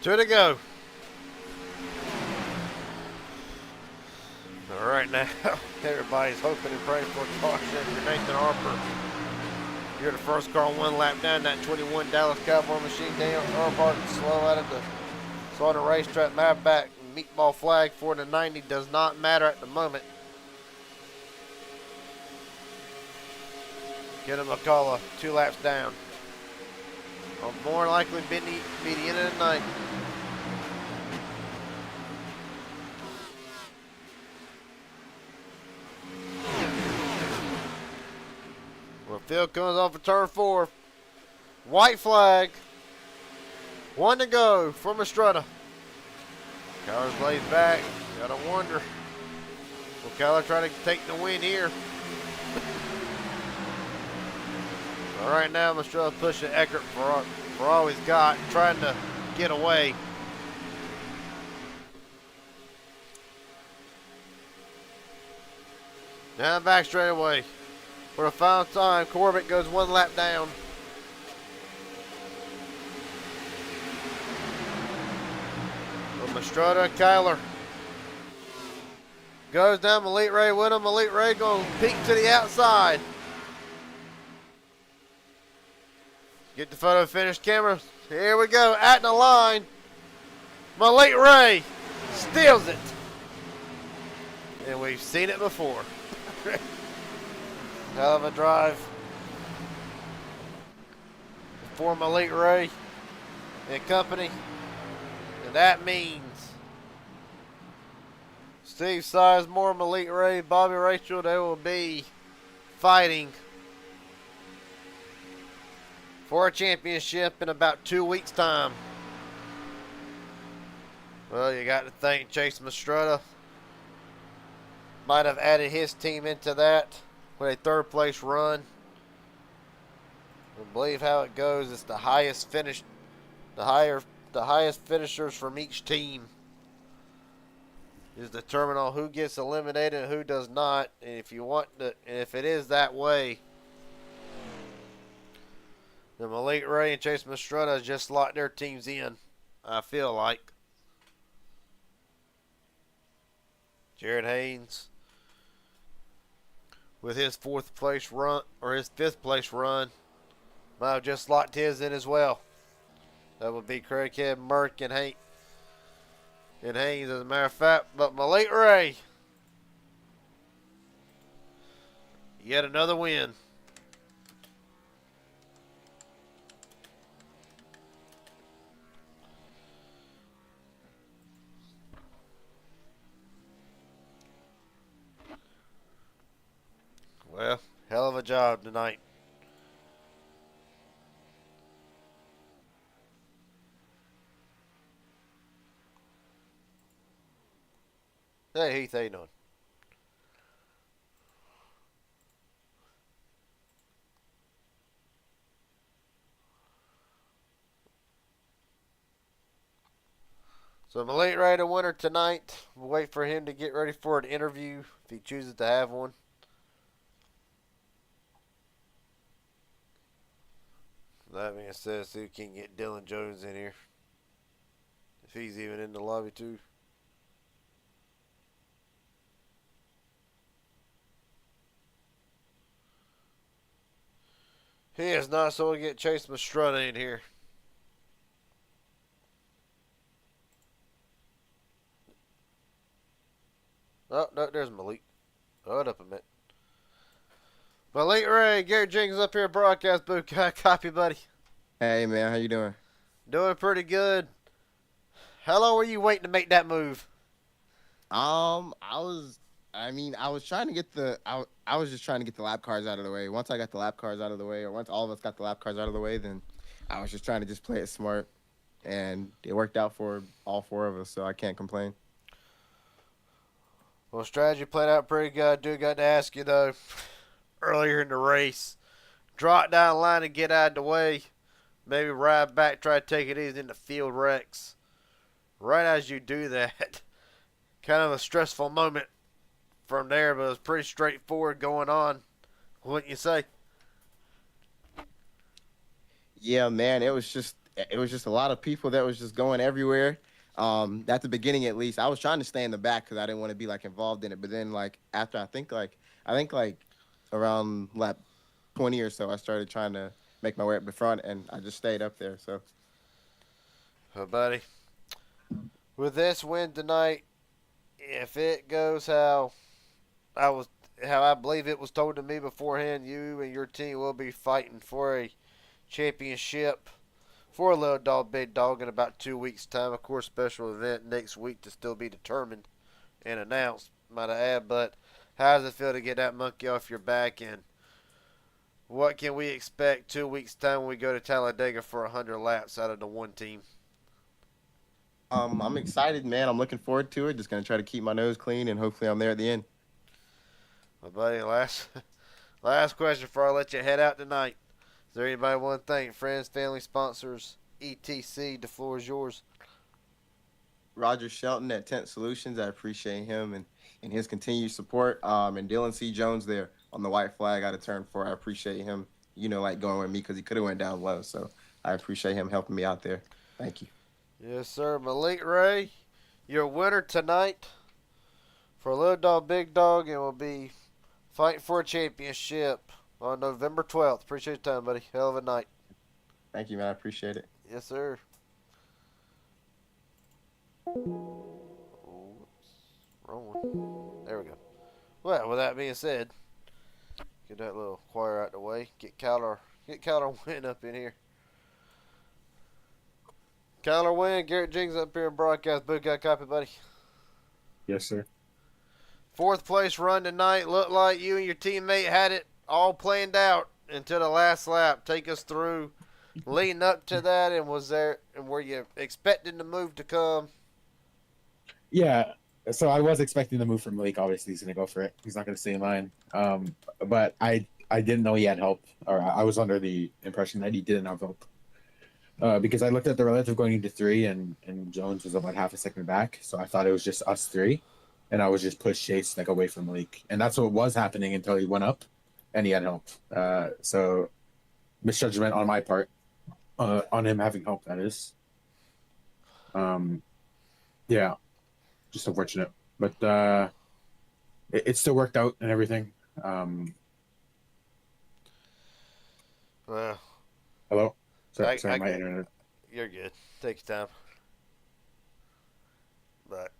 [SPEAKER 1] Two to go. All right, now everybody's hoping and praying for caution for Nathan Harper. You're the first car one lap down that 21 Dallas Cowboy machine. Dale Earnhardt slow out of the racetrack. Matter of fact, meatball flag for the 90 does not matter at the moment. Get him McCullough 2 laps down. Or more likely be the end of the night. Well, field comes off of turn 4. White flag. 1 to go for Mastretta. Kyler's laid back. Gotta wonder. Will Kyler try to take the win here? All right, now Mastretta pushing Eckert for all he's got, trying to get away. Now back straight away. For the final time, Corbett goes 1 lap down. From Mastretta, Kyler goes down. Elite Ray with him. Elite Ray going to peek to the outside. Get the photo finish camera. Here we go, at the line. Elite Ray steals it. And we've seen it before. Hell of a drive for Elite Ray and company. And that means Steve Sizemore, Elite Ray, Bobby Rachel, they will be fighting for a championship in about 2 weeks' time. Well, you got to thank Chase Mastretta. Might have added his team into that with a 3rd place run. I believe how it goes. It's the highest finishers from each team is determined on who gets eliminated and who does not. And if it is that way, then Malik Ray and Chase Mastretta just locked their teams in. I feel like Jared Haynes with his fifth place run might have just locked his in as well. That would be Craighead, Merck, and Haynes, as a matter of fact. But Malik Ray, yet another win. Well, hell of a job tonight. Hey, Heath, how you doing? So Malik Ray, the winner tonight. We'll wait for him to get ready for an interview if he chooses to have one. That being said, see if we can get Dylan Jones in here. If he's even in the lobby too. He is not, so we'll get Chase Mastretta in here. Oh, no, there's Malik. Hold up a minute. Malik Ray, Garrett Jenkins up here, broadcast booth. Copy, buddy.
[SPEAKER 4] Hey man, how you doing?
[SPEAKER 1] Doing pretty good. How long were you waiting to make that move?
[SPEAKER 4] I was trying to get I was just trying to get the lap cars out of the way. Once I got the lap cars out of the way, or once all of us got the lap cars out of the way, then I was just trying to just play it smart, and it worked out for all four of us, so I can't complain.
[SPEAKER 1] Well, strategy played out pretty good. I do got to ask you though, earlier in the race, drop down the line and get out of the way. Maybe ride back, try to take it easy in the field wrecks. Right as you do that, kind of a stressful moment from there, but it was pretty straightforward going on. Wouldn't you say?
[SPEAKER 4] Yeah, man, it was just a lot of people that was just going everywhere. At the beginning, at least, I was trying to stay in the back because I didn't want to be like involved in it. But then, like after I think around lap 20 or so, I started trying to make my way up the front, and I just stayed up there. So,
[SPEAKER 1] Well, buddy, with this win tonight, if it goes how I believe it was told to me beforehand, you and your team will be fighting for a championship for a Little Dog Big Dog in about 2 weeks' time. Of course, special event next week to still be determined and announced, might I add. But how does it feel to get that monkey off your back, and what can we expect 2 weeks' time when we go to Talladega for 100 laps out of the one team?
[SPEAKER 4] I'm excited, man. I'm looking forward to it. Just gonna try to keep my nose clean, and hopefully, I'm there at the end.
[SPEAKER 1] Well, buddy, last question before I let you head out tonight. Is there anybody want to thank? Friends, family, sponsors, etc. The floor is yours.
[SPEAKER 4] Roger Shelton at Tent Solutions. I appreciate him and his continued support. And Dylan C. Jones there on the white flag out of turn 4. I appreciate him, like going with me because he could have went down low. So I appreciate him helping me out there. Thank you.
[SPEAKER 1] Yes, sir. Malik Ray, your winner tonight for Little Dog Big Dog, and will be fighting for a championship on November 12th. Appreciate your time, buddy. Hell of a night.
[SPEAKER 4] Thank you, man. I appreciate it.
[SPEAKER 1] Yes, sir. Oops. Wrong one. There we go. Well, with that being said, get that little choir out the way. Get Kyler Wynn up in here. Kyler Wynn, Garrett Jenkins up here in broadcast booth. Got a copy, buddy?
[SPEAKER 5] Yes, sir.
[SPEAKER 1] 4th place run tonight. Looked like you and your teammate had it all planned out until the last lap. Take us through leading up to that, and were you expecting the move to come?
[SPEAKER 5] Yeah. So I was expecting the move from Malik. Obviously, he's going to go for it. He's not going to stay in line. But I I didn't know he had help, or I was under the impression that he didn't have help. Because I looked at the relative going into three, and Jones was about half a second back, so I thought it was just us three, and I was just push Chase like away from Malik, and that's what was happening until he went up, and he had help. So misjudgment on my part, on him having help. That is, yeah, just unfortunate, but it still worked out and everything.
[SPEAKER 1] Well,
[SPEAKER 5] Hello, sorry,
[SPEAKER 1] I
[SPEAKER 5] my internet.
[SPEAKER 1] you're good. Take your time. But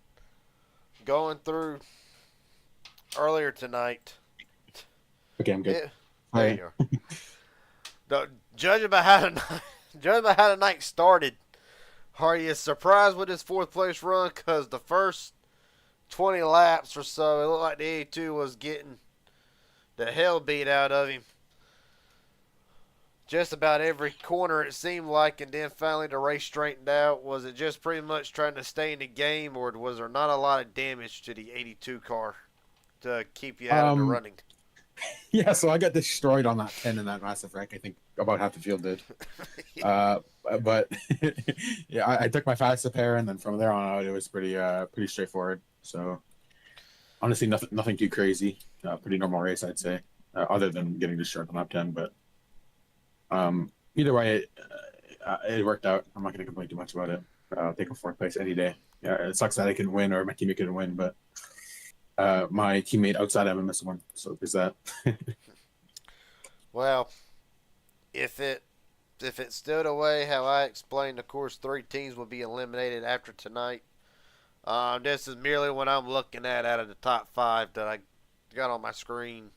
[SPEAKER 1] going through earlier tonight,
[SPEAKER 5] Okay, I'm good.
[SPEAKER 1] there
[SPEAKER 5] Hi.
[SPEAKER 1] you are. Judging by how the night started, are you surprised with his fourth place run? Because the first 20 laps or so, it looked like the 82 was getting the hell beat out of him. Just about every corner it seemed like, and then finally the race straightened out. Was it just pretty much trying to stay in the game, or was there not a lot of damage to the 82 car to keep you out of the running?
[SPEAKER 5] Yeah, so I got destroyed on that 10 in that massive wreck. I think about half the field did. But yeah, I took my fastest pair, and then from there on out, it was pretty straightforward. So honestly, nothing too crazy. Pretty normal race, I'd say, other than getting destroyed on lap 10. But either way, it worked out. I'm not going to complain too much about it. I'll take a fourth place any day. Yeah, it sucks that I couldn't win or my teammate couldn't win, but my teammate outside MMS won, so there's that.
[SPEAKER 1] Well, if it stood away how I explained, of course, 3 teams will be eliminated after tonight. This is merely what I'm looking at out of the top 5 that I got on my screen.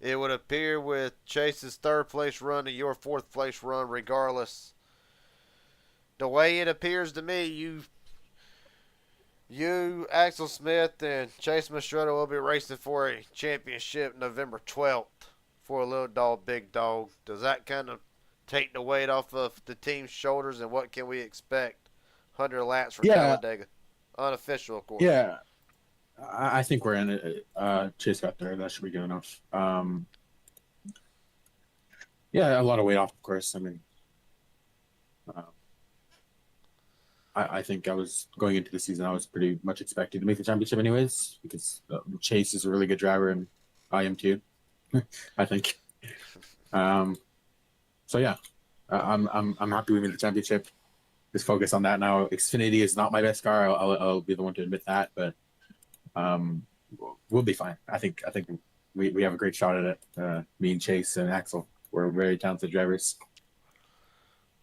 [SPEAKER 1] It would appear with Chase's third place run to your fourth place run, regardless. The way it appears to me, you, Axel Smith, and Chase Mastretta will be racing for a championship November 12th for a little dog, big dog. Does that kind of take the weight off of the team's shoulders, and what can we expect? 100 laps for Talladega. Unofficial, of course.
[SPEAKER 5] Yeah, I think we're in it. Chase got there. That should be good enough. Yeah, a lot of weight off, of course. I mean, I think I was going into the season, I was pretty much expected to make the championship anyways, because Chase is a really good driver, and I am too, I think. So yeah, I'm happy we made the championship. Just focus on that now. Xfinity is not my best car. I'll be the one to admit that, but we'll be fine. I think we have a great shot at it. Me and Chase and Axel, we're very talented drivers.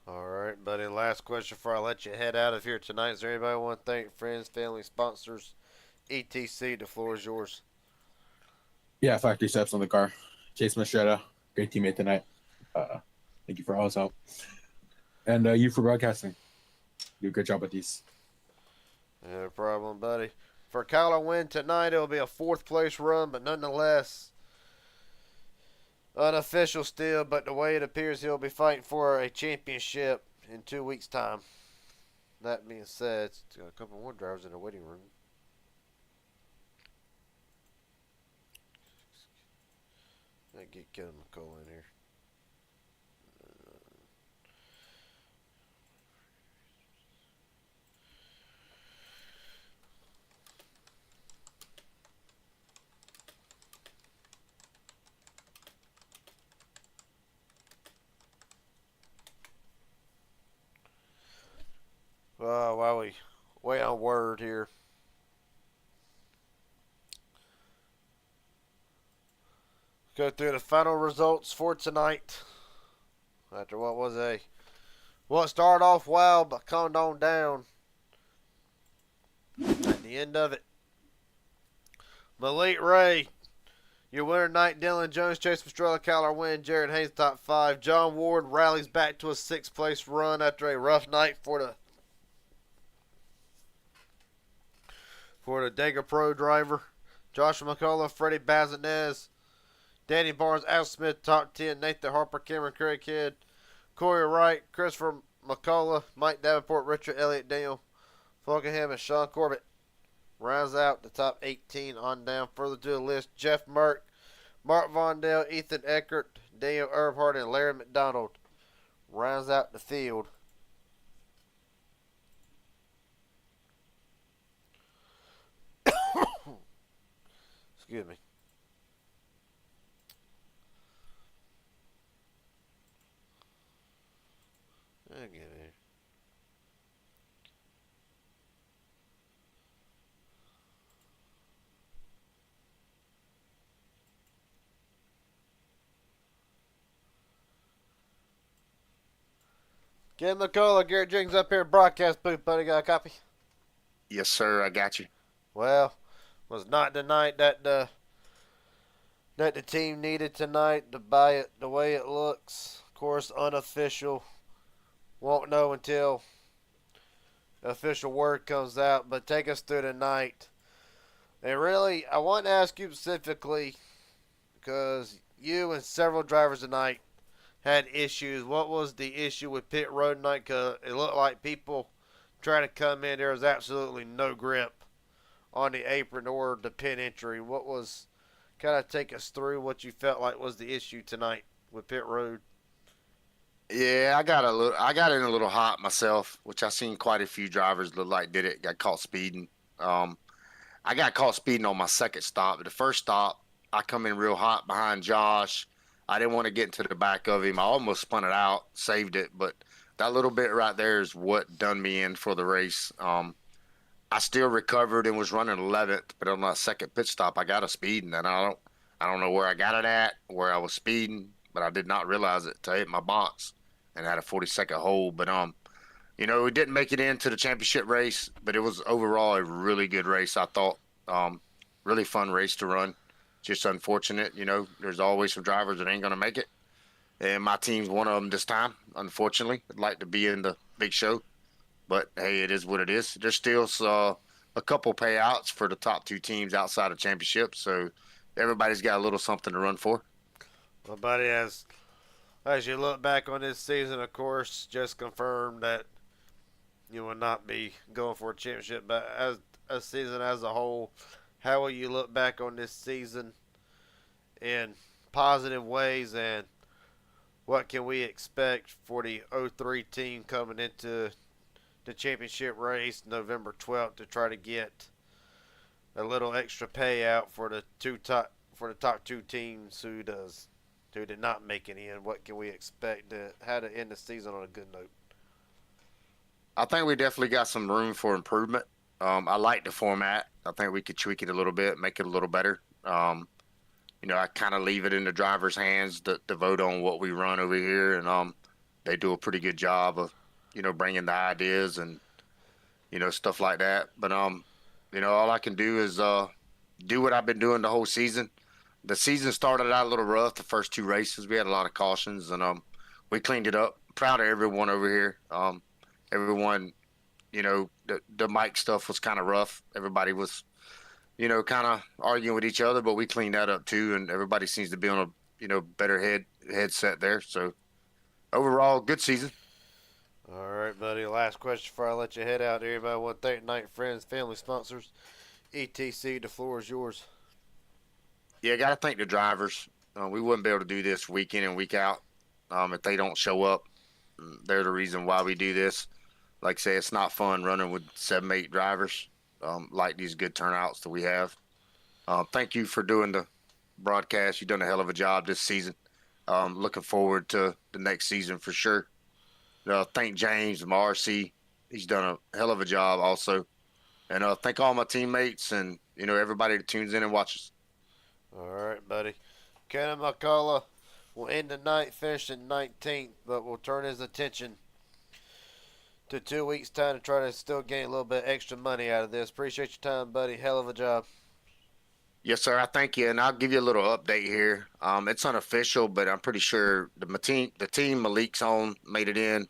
[SPEAKER 1] All right, buddy. Last question before I let you head out of here tonight. Is there anybody want to thank? Friends, family, sponsors, etc. The floor is yours.
[SPEAKER 5] Yeah, factory steps on the car. Chase Mastretta, great teammate tonight. Thank you for all his help. And you for broadcasting. Do a great job with these.
[SPEAKER 1] No problem, buddy. For Kyler win tonight, it'll be a fourth place run, but nonetheless, unofficial still. But the way it appears, he'll be fighting for a championship in 2 weeks' time. That being said, it's got a couple more drivers in the waiting room. I get Kevin McCullough in here. While we wait on word here. Go through the final results for tonight. After what started off wild but calmed on down at the end of it. Malik Ray, your winner tonight. Dylan Jones, Chase Pastrella, Kyler Wynn, Jared Haynes, top 5. John Ward rallies back to a 6th place run after a rough night for the Dega Pro driver. Joshua McCullough, Freddie Bazinez, Danny Barnes, Al Smith, top 10. Nathan Harper, Cameron Craighead, Corey Wright, Christopher McCullough, Mike Davenport, Richard Elliott Daniel, Fulkenham, and Sean Corbett rounds out the top 18 on down. Further to the list, Jeff Merck, Mark Vondell, Ethan Eckert, Daniel Earnhardt, and Larry McDonald rounds out the field. Excuse me. I'll get here. Ken McCullough, Garrett Jenkins up here, broadcast booth, buddy. Got a copy?
[SPEAKER 2] Yes, sir. I got you.
[SPEAKER 1] Well, was not the night that the team needed tonight to buy it the way it looks. Of course, unofficial. Won't know until the official word comes out. But take us through the night. And really, I want to ask you specifically, because you and several drivers tonight had issues. What was the issue with pit road tonight? Because it looked like people trying to come in. There was absolutely no grip on the apron or the pit entry. What was, kind of take us through what you felt like was the issue tonight with pit road?
[SPEAKER 2] Yeah, I got in a little hot myself, which I seen quite a few drivers look like did it. Got caught speeding. I got caught speeding on my second stop. The first stop, I come in real hot behind Josh. I didn't want to get into the back of him. I almost spun it out, saved it, but that little bit right there is what done me in for the race. I still recovered and was running 11th, but on my second pit stop, I got a speeding, and I don't know where I got it at, where I was speeding, but I did not realize it till I hit my box and had a 40-second hold. But we didn't make it into the championship race, but it was overall a really good race. I thought, really fun race to run. Just unfortunate, there's always some drivers that ain't gonna make it, and my team's one of them this time. Unfortunately, I'd like to be in the big show. But, hey, it is what it is. There's still a couple payouts for the top two teams outside of championships, so everybody's got a little something to run for.
[SPEAKER 1] Well, buddy, as you look back on this season, of course, just confirmed that you will not be going for a championship. But as a season as a whole, how will you look back on this season in positive ways, and what can we expect for the 03 team coming into the championship race November 12th to try to get a little extra payout for the top two teams who did not make it in? What can we expect to how to end the season on a good note?
[SPEAKER 2] I think we definitely got some room for improvement. I like the format. I think we could tweak it a little bit, make it a little better. I kind of leave it in the driver's hands to vote on what we run over here, and they do a pretty good job of bringing the ideas and, stuff like that. But, all I can do is do what I've been doing the whole season. The season started out a little rough, the first two races. We had a lot of cautions, and we cleaned it up. Proud of everyone over here. Everyone, the mic stuff was kind of rough. Everybody was, kind of arguing with each other, but we cleaned that up too, and everybody seems to be on a, better headset there. So, overall, good season.
[SPEAKER 1] All right, buddy. Last question before I let you head out. Everybody want to thank night friends, family sponsors, etc. The floor is yours.
[SPEAKER 2] Yeah, got to thank the drivers. We wouldn't be able to do this week in and week out if they don't show up. They're the reason why we do this. Like I say, it's not fun running with 7, 8 drivers like these good turnouts that we have. Thank you for doing the broadcast. You've done a hell of a job this season. Looking forward to the next season for sure. Thank James, Marcy. He's done a hell of a job also. And thank all my teammates and, everybody that tunes in and watches.
[SPEAKER 1] All right, buddy. Kenny McCullough will end the night finishing 19th, but will turn his attention to 2 weeks' time to try to still gain a little bit extra money out of this. Appreciate your time, buddy. Hell of a job.
[SPEAKER 2] Yes, sir. I thank you, and I'll give you a little update here. It's unofficial, but I'm pretty sure the team Malik's on made it in.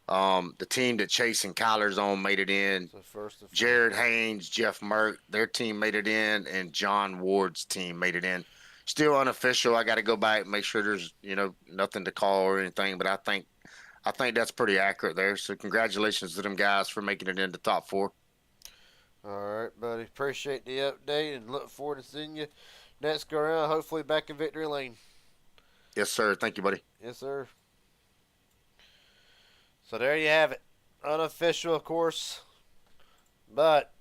[SPEAKER 2] The team that Chase and Kyler's on made it in.
[SPEAKER 1] So first of
[SPEAKER 2] Jared Haynes, Jeff Merck, their team made it in, and John Ward's team made it in. Still unofficial. I got to go back and make sure there's nothing to call or anything, but I think that's pretty accurate there. So congratulations to them guys for making it in the top 4.
[SPEAKER 1] All right, buddy. Appreciate the update and look forward to seeing you next go around, hopefully back in victory lane.
[SPEAKER 2] Yes, sir. Thank you, buddy.
[SPEAKER 1] Yes, sir. So there you have it. Unofficial, of course. But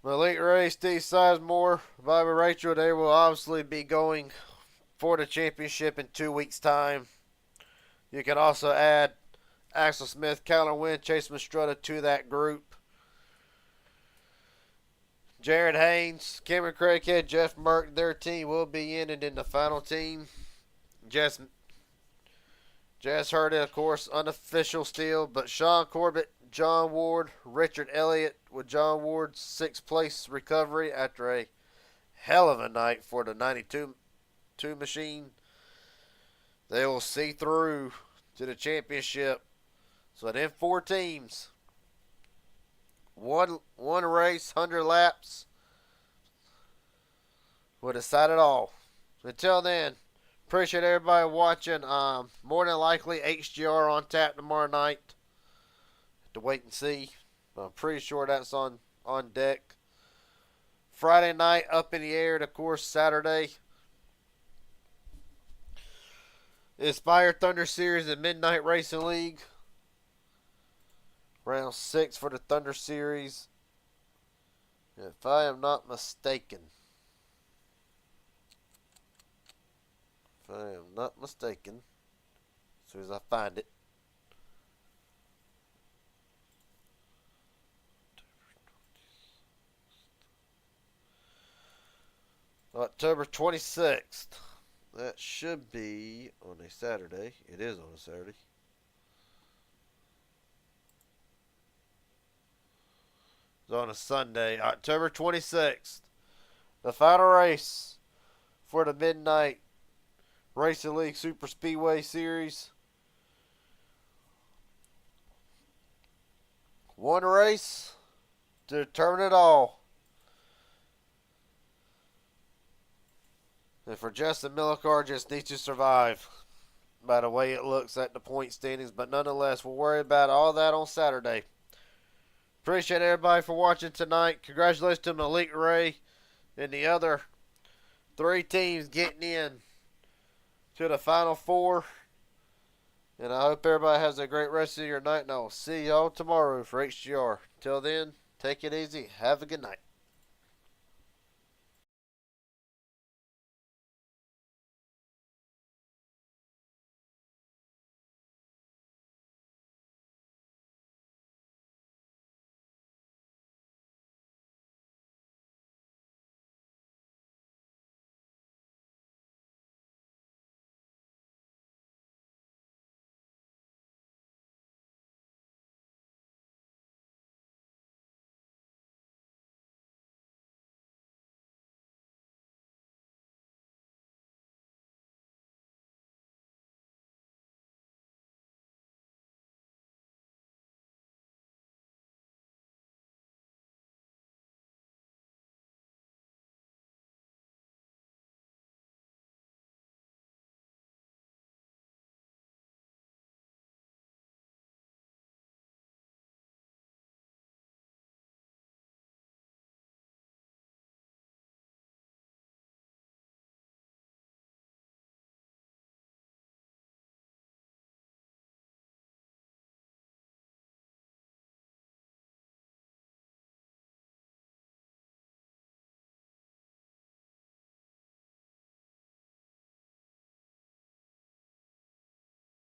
[SPEAKER 1] Malik Ray, Steve Sizemore, Bobby Rachel, they will obviously be going for the championship in 2 weeks' time. You can also add Axel Smith, Kyler Wynn, Chase Mastrutta to that group. Jared Haynes, Cameron Craighead, Jeff Merck, their team will be in and in the final team. Jess Hurd, of course, unofficial still, but Sean Corbett, John Ward, Richard Elliott with John Ward's 6th place recovery after a hell of a night for the 92 machine. They will see through to the championship. So then 4 teams. One race, 100 laps will decide it all. Until then, appreciate everybody watching. More than likely, HGR on tap tomorrow night. Have to wait and see. I'm pretty sure that's on deck. Friday night, up in the air. And of course, Saturday, Inspire Thunder Series and Midnight Racing League. Round 6 for the Thunder Series. If I am not mistaken. If I am not mistaken. As soon as I find it. October 26th. That should be on a Saturday. It is on a Saturday. It's on a Sunday. October 26th. The final race for the Midnight Racing League Super Speedway Series. One race to determine it all. And for Justin Millicar, just needs to survive by the way it looks at the point standings. But nonetheless, we'll worry about all that on Saturday. Appreciate everybody for watching tonight. Congratulations to Malik Ray and the other 3 teams getting in to the Final 4. And I hope everybody has a great rest of your night. And I will see y'all tomorrow for HGR. Till then, take it easy. Have a good night.